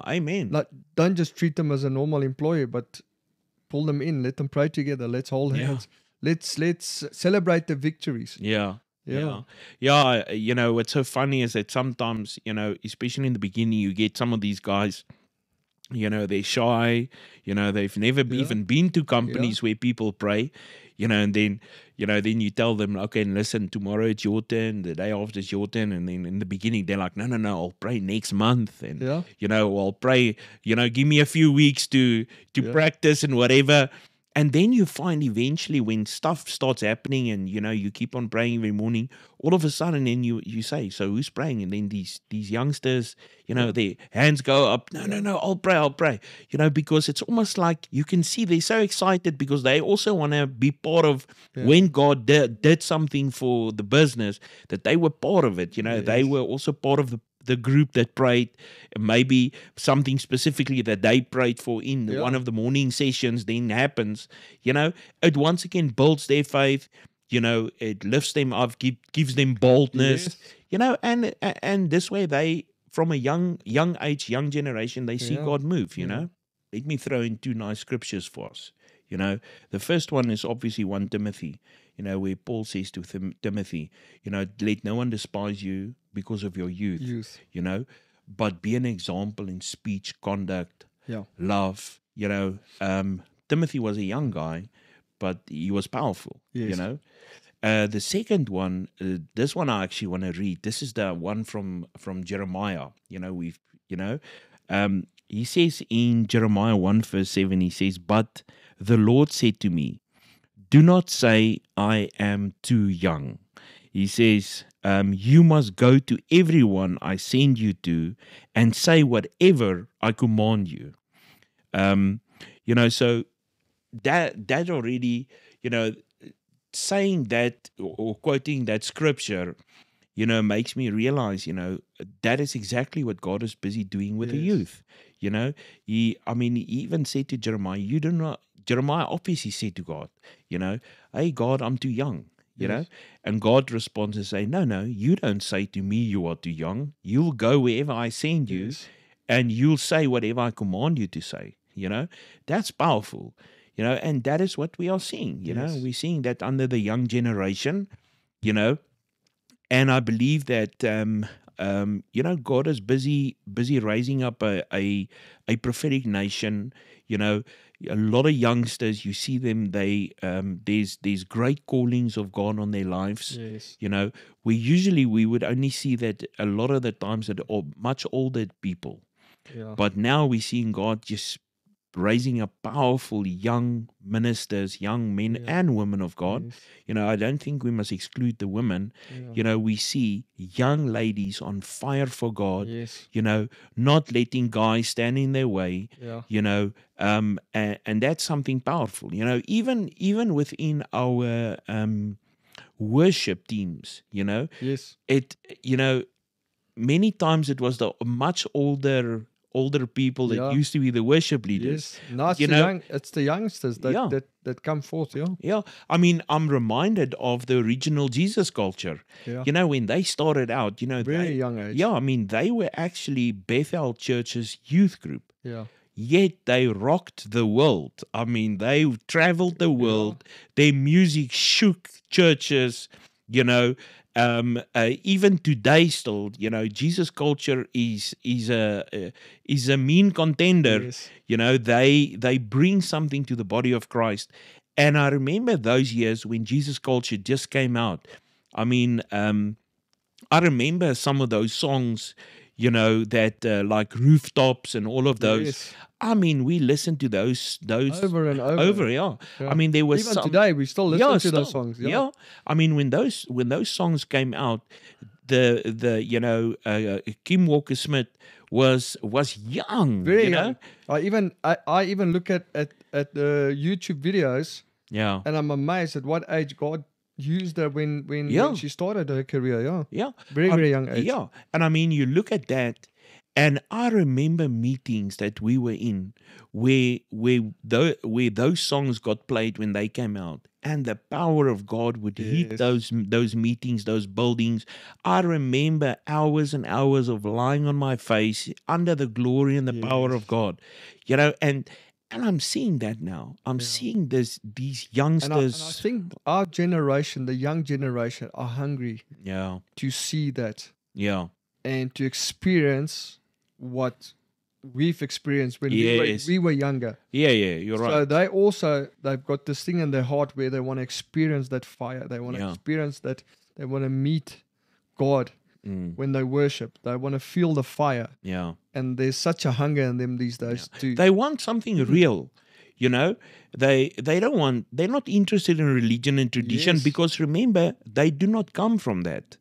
amen. Like, don't just treat them as a normal employee, but pull them in, let them pray together, let's hold hands, let's celebrate the victories. Yeah. What's so funny is that sometimes, especially in the beginning, you get some of these guys, they're shy, they've never even been to companies where people pray, and then you tell them, okay, listen, tomorrow it's your turn, the day after it's your turn. And then in the beginning, they're like, no, I'll pray next month. And, I'll pray, give me a few weeks to practice and whatever. And then you find eventually when stuff starts happening and, you keep on praying every morning, all of a sudden then you say, so who's praying? And then these youngsters, their hands go up. No, I'll pray, because it's almost like you can see they're so excited because they also want to be part of when God did something for the business, that they were part of it. They were also part of the group that prayed, maybe something specifically that they prayed for in one of the morning sessions then happens, it once again builds their faith, it lifts them up, gives them boldness, and this way they, from a young age, young generation, they see God move, Let me throw in two nice scriptures for us. The first one is obviously 1 Timothy, where Paul says to Timothy, let no one despise you because of your youth, but be an example in speech, conduct, love. Timothy was a young guy, but he was powerful, The second one, this one I actually want to read. This is the one from Jeremiah. He says in Jeremiah 1 verse 7, he says, but the Lord said to me, do not say I am too young. He says, you must go to everyone I send you to and say whatever I command you. So that already, saying that or quoting that scripture, makes me realize, that is exactly what God is busy doing with the youth. He even said to Jeremiah, Jeremiah obviously said to God, hey, God, I'm too young. And God responds and say, no, you don't say to me you are too young. You'll go wherever I send you and you'll say whatever I command you to say. That's powerful, and that is what we are seeing. We're seeing that under the young generation, and I believe that God is busy raising up a prophetic nation. A lot of youngsters, you see them, there's great callings of God on their lives. Yes. We would only see that a lot of the times at much older people, Yeah. but now we're seeing God just raising up powerful young ministers, young men Yeah. and women of God. Yes. I don't think we must exclude the women. Yeah. We see young ladies on fire for God, Yes. not letting guys stand in their way, Yeah. and that's something powerful. Even within our worship teams, Yes. it, many times it was the much older people that Yeah. used to be the worship leaders. Yes. No, it's the youngsters that, Yeah. that come forth. Yeah. Yeah, I mean, I'm reminded of the original Jesus culture. Yeah. When they started out, Very young age. yeah, I mean, they were actually Bethel Church's youth group. Yeah. Yet they rocked the world. I mean, they traveled the world. Their music shook churches. Even today, still, Jesus culture is a mean contender. Yes. They bring something to the body of Christ. And I remember those years when Jesus culture just came out. I mean, I remember some of those songs, that like Rooftops and all of those. Yes. I mean, we listened to those Over and over. over, yeah. Yeah. I mean, there was Even today we still listen to those songs. Yeah. I mean, when those songs came out, the Kim Walker Smith was young. Very young. I even look at the YouTube videos. Yeah. And I'm amazed at what age God used her when she started her career. Yeah. Yeah. Very young age. Yeah. And I mean, you look at that, and I remember meetings that we were in where those songs got played when they came out, and the power of God would hit those meetings, those buildings. I remember hours and hours of lying on my face under the glory and the power of God. And I'm seeing that now. I'm seeing these youngsters. And I think our generation, the young generation, are hungry to see that. Yeah. And to experience what we've experienced when we were younger. Yeah, you're right. So they've got this thing in their heart where they want to experience that fire. They want to experience that. They want to meet God when they worship. They want to feel the fire. Yeah. And there's such a hunger in them these days too. They want something real. They don't want. They're not interested in religion and tradition because remember, they do not come from that.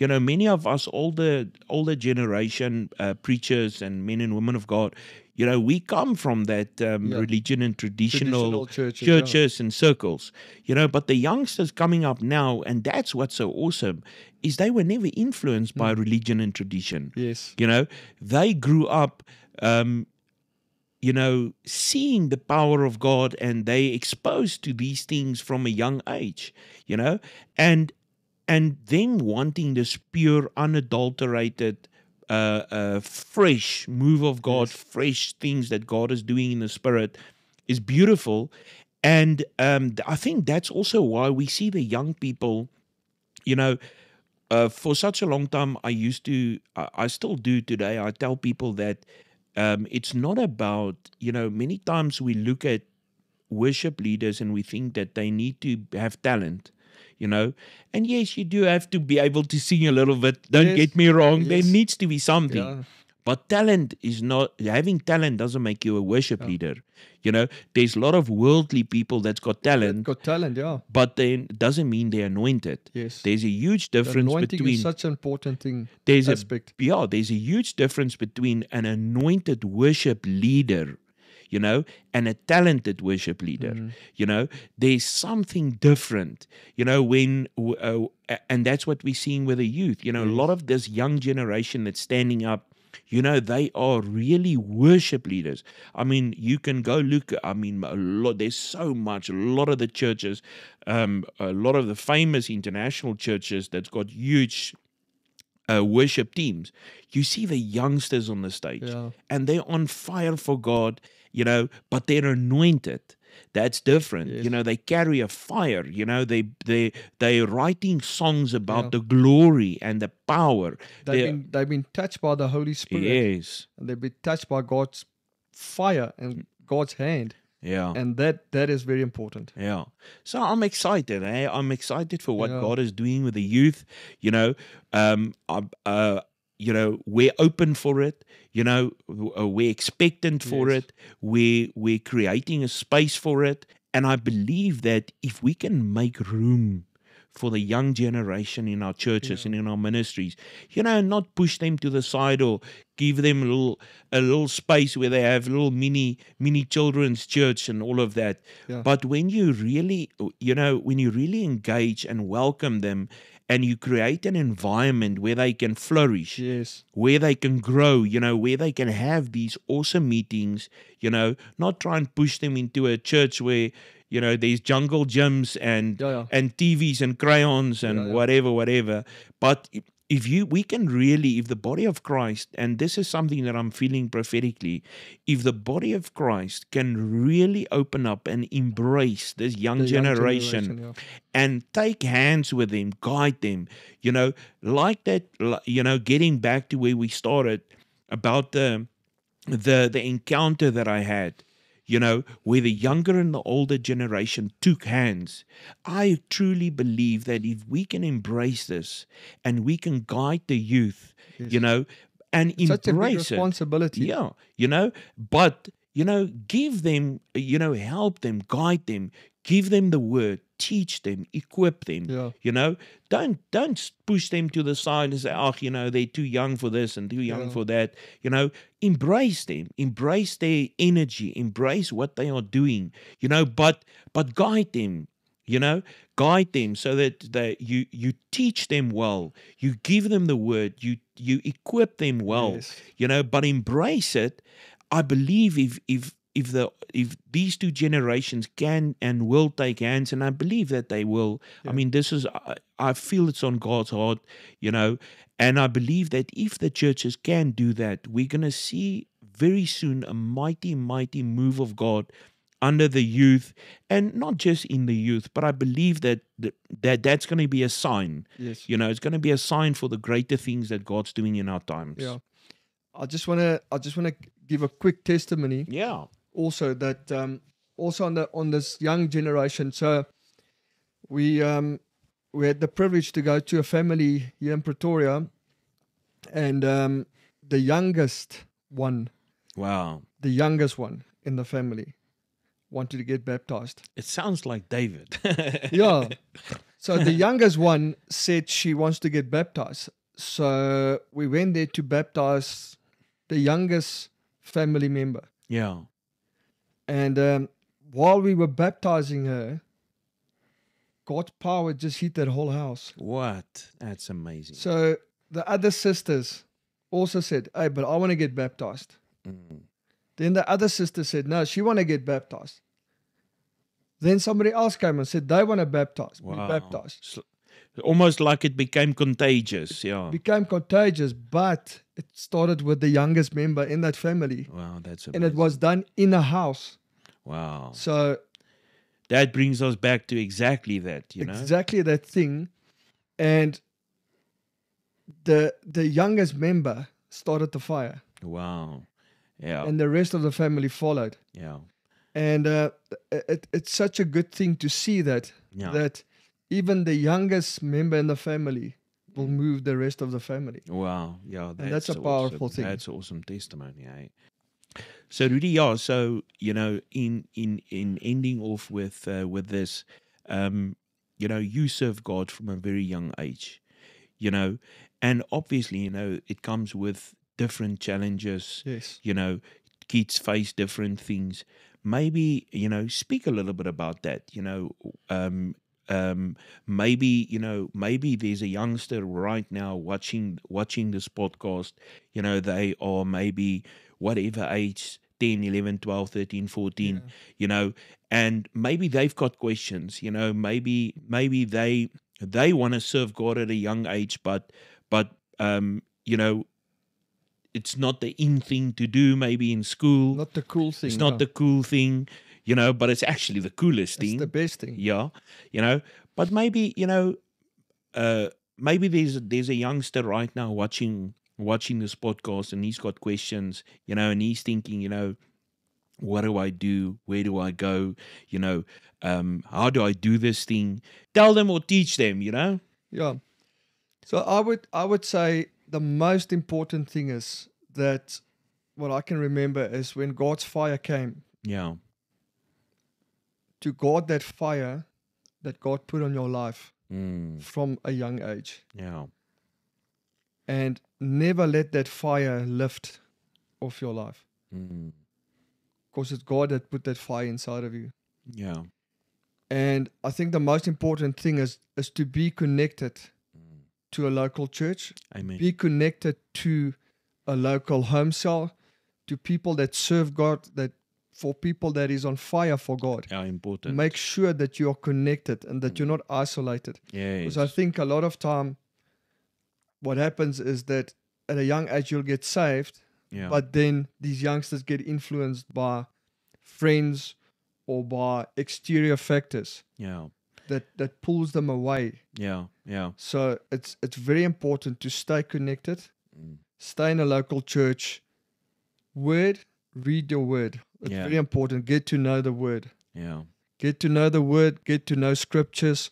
Many of us older generation preachers and men and women of God, we come from that religion and traditional churches and circles. But the youngsters coming up now, and that's what's so awesome, is they were never influenced by religion and tradition. Yes. They grew up seeing the power of God, and they exposed to these things from a young age, and them wanting this pure, unadulterated, fresh move of God, fresh things that God is doing in the Spirit is beautiful. And I think that's also why we see the young people, for such a long time, I still do today, I tell people that it's not about, many times we look at worship leaders and we think that they need to have talent. And yes, you do have to be able to sing a little bit. Don't get me wrong. There needs to be something. Yeah. But talent is not, having talent doesn't make you a worship leader. There's a lot of worldly people that's got talent. But then it doesn't mean they're anointed. Yes. There's a huge difference anointing between. is such an important thing. There's aspect. There's a huge difference between an anointed worship leader, and a talented worship leader. There's something different, when, and that's what we're seeing with the youth. A lot of this young generation that's standing up, they are really worship leaders. I mean, you can go look, there's so much, a lot of the churches, a lot of the famous international churches that's got huge worship teams. You see the youngsters on the stage, and they're on fire for God, but they're anointed. That's different. Yes. You know, they carry a fire. You know, they're writing songs about Yeah. the glory and the power. They've been touched by the Holy Spirit, Yes. and they've been touched by God's fire and God's hand, Yeah. and that is very important. Yeah. So I'm excited. I'm excited for what Yeah. God is doing with the youth. You know, we're open for it. You know, we're expectant for Yes. it. We're creating a space for it. And I believe that if we can make room for the young generation in our churches and in our ministries, you know, not push them to the side or give them a little space where they have little mini children's church and all of that. Yeah. But when you really, when you really engage and welcome them, and you create an environment where they can flourish, Yes. where they can grow, where they can have these awesome meetings, not try and push them into a church where, there's jungle gyms and Yeah. and TVs and crayons and whatever. But if the body of Christ, and this is something that I'm feeling prophetically, if the body of Christ can really open up and embrace this young generation, yeah. and take hands with them, guide them, like that, getting back to where we started about the encounter that I had, where the younger and the older generation took hands. I truly believe that if we can embrace this and we can guide the youth, Yes. and Such a big embrace it. responsibility. Yeah, but, give them, help them, guide them, give them the word, teach them, equip them, Yeah. Don't push them to the side and say, oh, they're too young for this and too young Yeah. for that. Embrace them, embrace their energy, embrace what they are doing, but guide them. Guide them so that you teach them well, you give them the word, you equip them well, Yes. but embrace it. I believe if these two generations can and will take hands, and I believe that they will. I mean, I feel it's on God's heart, and I believe that if the churches can do that, we're going to see very soon a mighty move of God under the youth, and not just in the youth, but I believe that's going to be a sign. Yes. It's going to be a sign for the greater things that God's doing in our times. Yeah. I just wanna give a quick testimony. Yeah. Also that also on this young generation. So we had the privilege to go to a family here in Pretoria, and the youngest one in the family wanted to get baptized. It sounds like David. Yeah. So the youngest one said she wants to get baptized. So we went there to baptize the youngest family member. Yeah. And while we were baptizing her, God's power just hit that whole house. What? That's amazing. So the other sisters also said, hey, but I want to get baptized. Mm. Then the other sister said, no, she want to get baptized. Then somebody else came and said they want to be baptized. Almost like it became contagious. Yeah. Became contagious, but it started with the youngest member in that family. Wow, that's amazing. And it was done in a house. Wow. So that brings us back to exactly that, exactly that thing. And the youngest member started the fire. Wow. Yeah. And the rest of the family followed. Yeah. And it's such a good thing to see that even the youngest member in the family will move the rest of the family. Wow. Yeah. That's a powerful thing. That's awesome testimony. Eh? So Rudy, so in ending off with this, you serve God from a very young age, and obviously, it comes with different challenges. Yes. Kids face different things. Maybe, speak a little bit about that, maybe there's a youngster right now watching this podcast, they are maybe whatever age, 10, 11, 12, 13, 14, and maybe they've got questions, maybe they want to serve God at a young age, but it's not the in thing to do, maybe in school. Not the cool thing. It's not the cool thing. you know, but it's actually the coolest It's thing. the best thing. Yeah, you know, but maybe, maybe there's a youngster right now watching this podcast, and he's got questions, and he's thinking, what do I do? Where do I go? How do I do this thing? Tell them or teach them, Yeah. So I would say the most important thing is that what I can remember is when God's fire came, Yeah. to guard that fire that God put on your life Mm. from a young age, Yeah. and never let that fire lift off your life, Mm. because it's God that put that fire inside of you. Yeah. And I think the most important thing is to be connected Mm. to a local church, Amen. be connected to a local home cell, to people that serve God, that for people that is on fire for God. Yeah, important. Make sure that you're connected and that you're not isolated. Yes. Because I think a lot of time what happens is that at a young age you'll get saved, Yeah. but then these youngsters get influenced by friends or by exterior factors Yeah. that pulls them away. Yeah. Yeah. So it's very important to stay connected, Mm. stay in a local church, read your word. It's Yeah. very important. Get to know the word. Yeah. Get to know the word, get to know scriptures,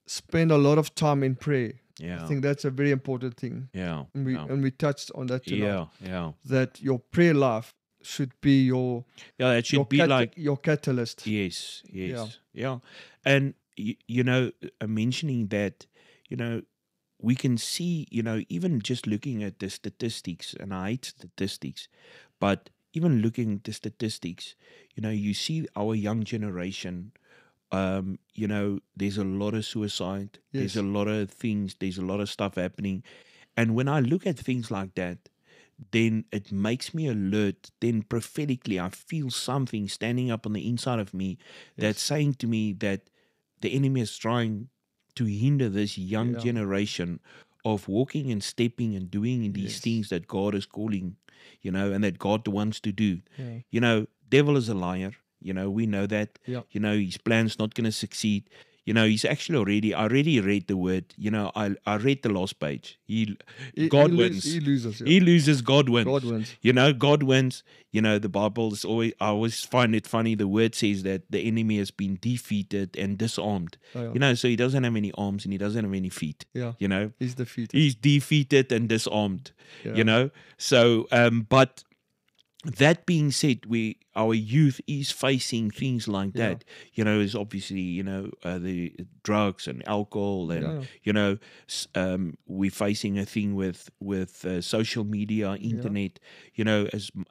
spend a lot of time in prayer. Yeah. I think that's a very important thing. Yeah. And Yeah. we touched on that tonight. Yeah. Yeah. That your prayer life should be your Yeah. It should be like your catalyst. yes. Yes. Yeah. And mentioning that, we can see, even just looking at the statistics, and I hate statistics, but even looking at the statistics, you see our young generation, there's a lot of suicide, there's Yes. a lot of things, there's a lot of stuff happening. And when I look at things like that, then it makes me alert. Then prophetically, I feel something standing up on the inside of me that's saying to me that the enemy is trying to hinder this young Yeah. generation of walking and stepping and doing these Yes. things that God is calling, and that God wants to do. Yeah. Devil is a liar. We know that. Yeah. His plan's not going to succeed. He's actually I already read the word. I read the last page. God wins. He loses. Yeah. He loses, God wins. God wins. God wins. The Bible is always, I always find it funny. The word says that the enemy has been defeated and disarmed. Oh, yeah. So he doesn't have any arms and he doesn't have any feet. Yeah. He's defeated. He's defeated and disarmed. Yeah. So, but that being said, our youth is facing things like Yeah. that. Is obviously the drugs and alcohol, and we're facing a thing with social media, internet.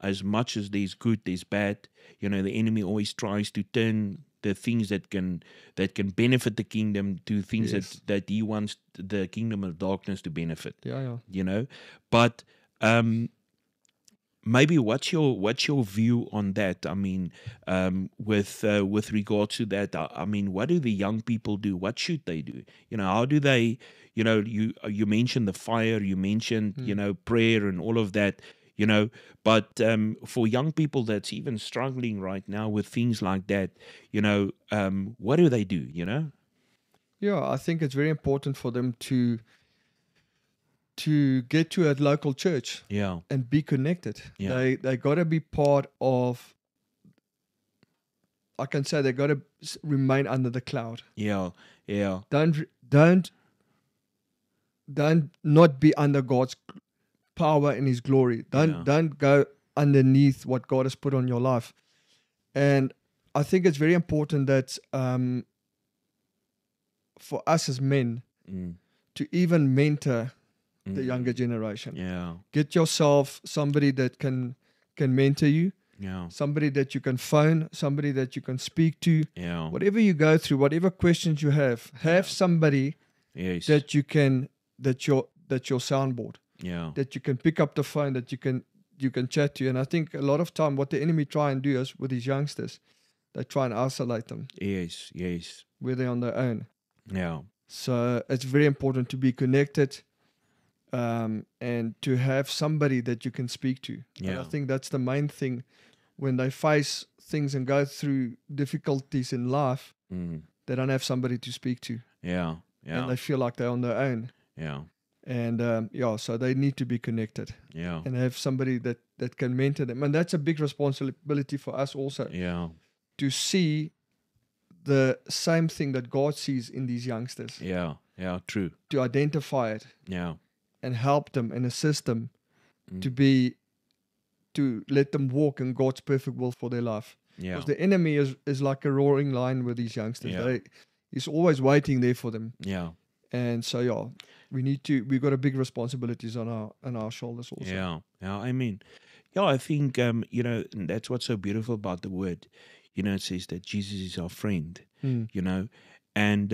As much as there's good, there's bad. The enemy always tries to turn the things that can benefit the kingdom to things Yes. that he wants the kingdom of darkness to benefit. Yeah. But maybe what's your view on that? I mean, with regard to that, I mean, what do the young people do? What should they do? How do they? You mentioned the fire, you mentioned prayer and all of that. But for young people that's even struggling right now with things like that, what do they do? Yeah, I think it's very important for them to get to a local church Yeah. and be connected. Yeah. They got to be part of. I can say they got to remain under the cloud. Yeah. Yeah. Don't not be under God's power and His glory. Don't go underneath what God has put on your life. And I think it's very important that for us as men to even mentor the younger generation. Yeah. Get yourself somebody that can mentor you, Yeah. somebody that you can phone, somebody that you can speak to. Yeah. Whatever you go through, whatever questions you have somebody Yes. that you can that your soundboard, Yeah. that you can pick up the phone, that you can chat to. And I think a lot of time what the enemy try and do is with these youngsters, they try and isolate them Yes. Yes. where they're on their own. Yeah. So it's very important to be connected, and to have somebody that you can speak to. And Yeah. I think that's the main thing when they face things and go through difficulties in life, Mm. they don't have somebody to speak to, Yeah. and Yeah. they feel like they're on their own. Yeah. And so they need to be connected Yeah. and have somebody that can mentor them. And that's a big responsibility for us also, Yeah. to see the same thing that God sees in these youngsters, Yeah. Yeah. True. to identify it Yeah. and help them and assist them Mm. to let them walk in God's perfect will for their life. Yeah. Because the enemy is like a roaring lion with these youngsters. Yeah. He's always waiting there for them. Yeah. And so we've got a big responsibilities on our shoulders also. Yeah. Yeah. I mean, yeah, I think, and that's what's so beautiful about the word. It says that Jesus is our friend, Mm. and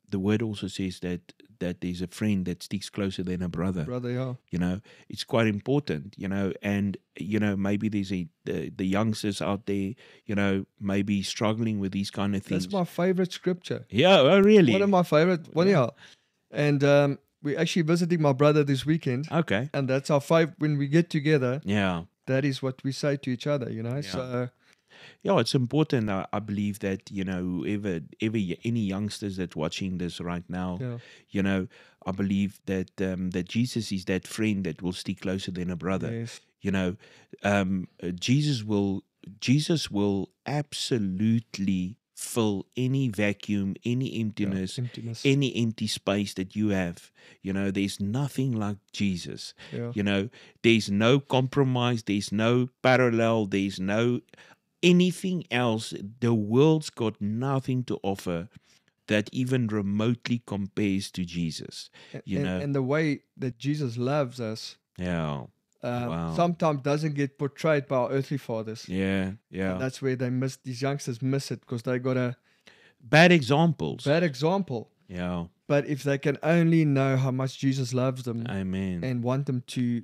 the word also says that there's a friend that sticks closer than a brother. Brother, yeah. It's quite important, and maybe there's the youngsters out there, maybe struggling with these kind of things. That's my favorite scripture. Yeah, oh really? One of my favorite. Well, yeah. And we're actually visiting my brother this weekend, Okay. and that's our when we get together. Yeah. That is what we say to each other, So Yeah, it's important. I believe that whoever any youngsters that's watching this right now, yeah, I believe that that Jesus is that friend that will stick closer than a brother. yes, Jesus will absolutely fill any vacuum, any emptiness, emptiness. any empty space that you have. There's nothing like Jesus. Yeah. There's no compromise, there's no parallel, there's no anything else. The world's got nothing to offer that even remotely compares to Jesus. And the way that Jesus loves us, Yeah. Wow. sometimes doesn't get portrayed by our earthly fathers. Yeah. And that's where these youngsters miss it, because they got a Bad examples. bad example. Yeah. But if they can only know how much Jesus loves them Amen. and want them to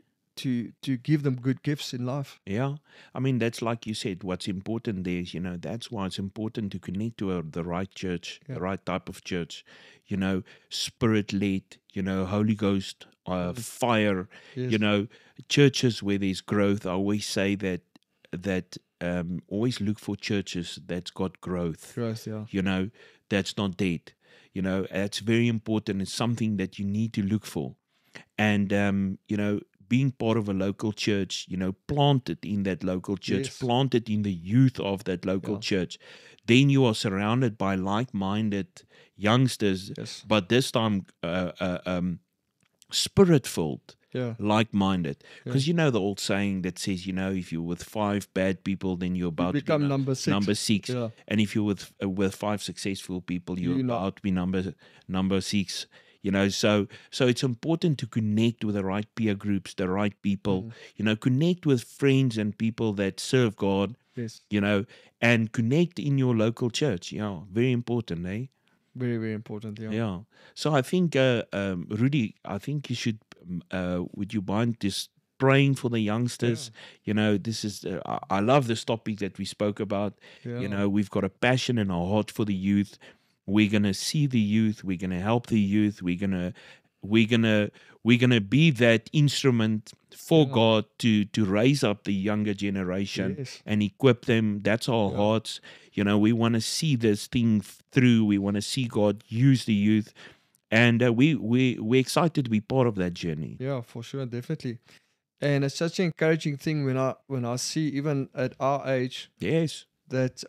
give them good gifts in life. Yeah. I mean, that's like you said, what's important there is, that's why it's important to connect to the right church, Yeah. the right type of church, spirit-led, Holy Ghost, fire, Yes. churches where there's growth. I always say that always look for churches that's got growth, Growth, yeah. That's not dead. That's very important. It's something that you need to look for. And, being part of a local church, planted in that local church, Yes. planted in the youth of that local Yeah. church, then you are surrounded by like-minded youngsters, Yes. but this time spirit-filled, Yeah. like-minded. Because the old saying that says, if you're with 5 bad people, then you're about become to be number 6. number 6. Yeah. And if you're with 5 successful people, you're You're not. about to be number 6. So it's important to connect with the right peer groups, the right people. Connect with friends and people that serve God. Yes. And connect in your local church. Yeah, very important, eh? Very, very important. Yeah. Yeah. So I think, Rudy, I think you should. Would you mind just praying for the youngsters? This is. I love this topic that we spoke about. Yeah. We've got a passion in our heart for the youth. We're gonna see the youth. We're gonna help the youth. We're gonna be that instrument for Yeah. God to raise up the younger generation Yes. and equip them. That's our Yeah. hearts. We want to see this thing through. We want to see God use the youth, and we're excited to be part of that journey. Yeah, for sure, definitely. And it's such an encouraging thing when I see, even at our age, Yes. that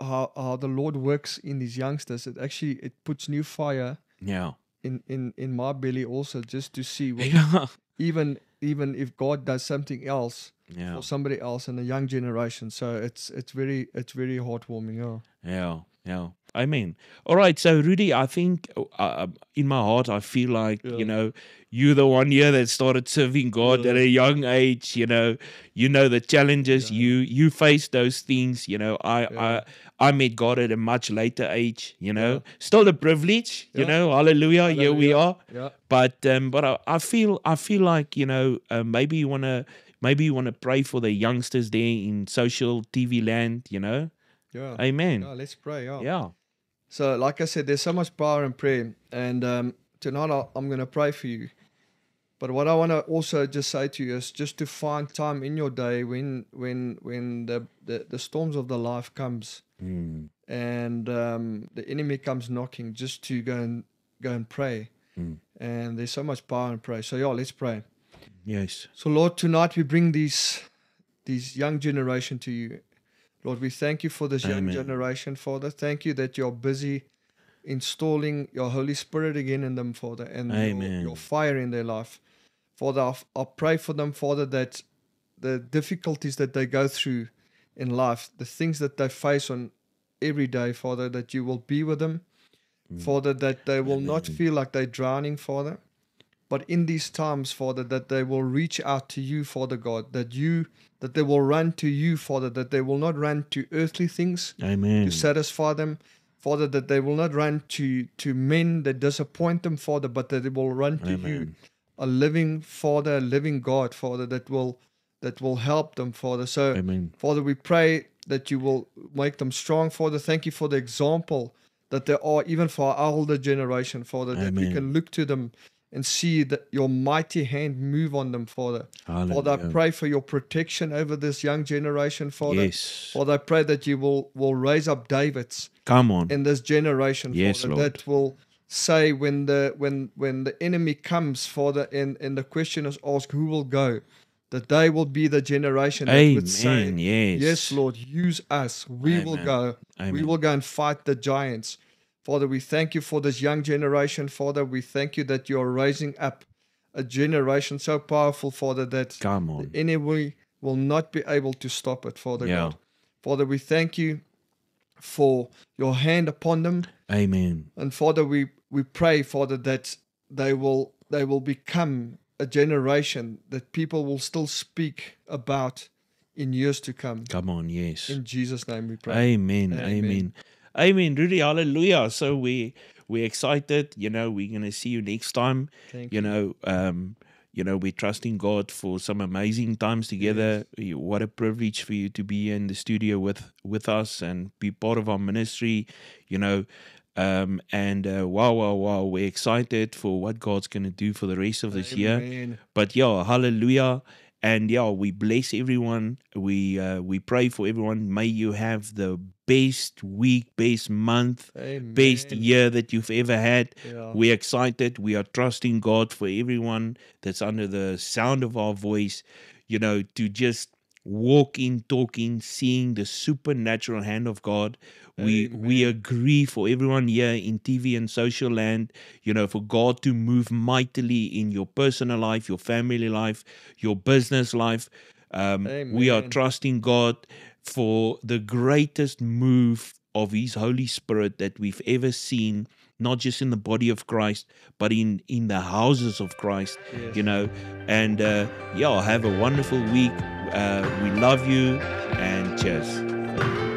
how the Lord works in these youngsters. It puts new fire Yeah. in my belly also, just to see what, Yeah. even if God does something else Yeah. for somebody else in a young generation. So it's very heartwarming. Yeah. Yeah, yeah. Amen. All right, so Rudy, I think in my heart, I feel like, Yeah. you're the one here that started serving God at a young age, the challenges, Yeah. you faced those things, Yeah. I met God at a much later age, Yeah. still a privilege, Yeah. hallelujah, here we Hallelujah. are. Yeah. But I feel like, maybe you want to pray for the youngsters there in social TV land, Yeah. Amen. Yeah. Let's pray. Yeah. Yeah. So, like I said, there's so much power in prayer, and tonight I'm going to pray for you. But what I want to also just say to you is just to find time in your day when the storms of the life comes and the enemy comes knocking, just to go and pray. And there's so much power in prayer. So yeah, let's pray. Yes. So Lord, tonight we bring these young generation to you. Lord, we thank you for this young Amen. generation, Father. Thank you that you're busy installing your Holy Spirit again in them, Father, and Amen. your fire in their life. Father, I pray for them, Father, that the difficulties that they go through in life, the things that they face on every day, Father, that you will be with them. Father, that they will not feel like they're drowning, Father. But in these times, Father, that they will reach out to you, Father God, that they will run to you, Father, that they will not run to earthly things Amen. to satisfy them. Father, that they will not run to men that disappoint them, Father, but that they will run to you, a living Father, a living God, Father, that will help them, Father. So, Amen. Father, we pray that you will make them strong, Father. Thank you for the example that they are, even for our older generation, Father, that we Amen. can look to them and see that your mighty hand move on them, Father. Father, I Hallelujah. pray for your protection over this young generation, Father. Yes. Father, I pray that you will raise up Davids Come on. in this generation, Yes, Father, Lord. that will say when the enemy comes, Father, and the question is asked, who will go? That they will be the generation that would say, Amen. Yes. yes, Lord, use us. We will Amen. go. We Amen. will go and fight the giants. Father, we thank you for this young generation, Father. We thank you that you are raising up a generation so powerful, Father, that Come the on. enemy will not be able to stop it, Father Yeah. God. Father, we thank you for your hand upon them. Amen. And Father, we pray, Father, that they will become a generation that people will still speak about in years to come. Come on. Yes. In Jesus' name we pray. Amen. Amen. Amen. Amen. Rudy, hallelujah. So we're excited. We're gonna see you next time. Thank We're trusting God for some amazing times together. What a privilege for you to be in the studio with us and be part of our ministry. Wow, we're excited for what God's gonna do for the rest of this year. Amen. But yeah, hallelujah. And yeah, we bless everyone. We pray for everyone. May you have the best week, best month, Amen. best year that you've ever had. Yeah. We're excited. We are trusting God for everyone that's under the sound of our voice, to just walk in, talking, seeing the supernatural hand of God. We Amen. agree for everyone here in TV and social land, for God to move mightily in your personal life, your family life, your business life. We are Amen. trusting God for the greatest move of His Holy Spirit that we've ever seen, not just in the body of Christ, but in the houses of Christ, Yes. And have a wonderful week. We love you, and cheers.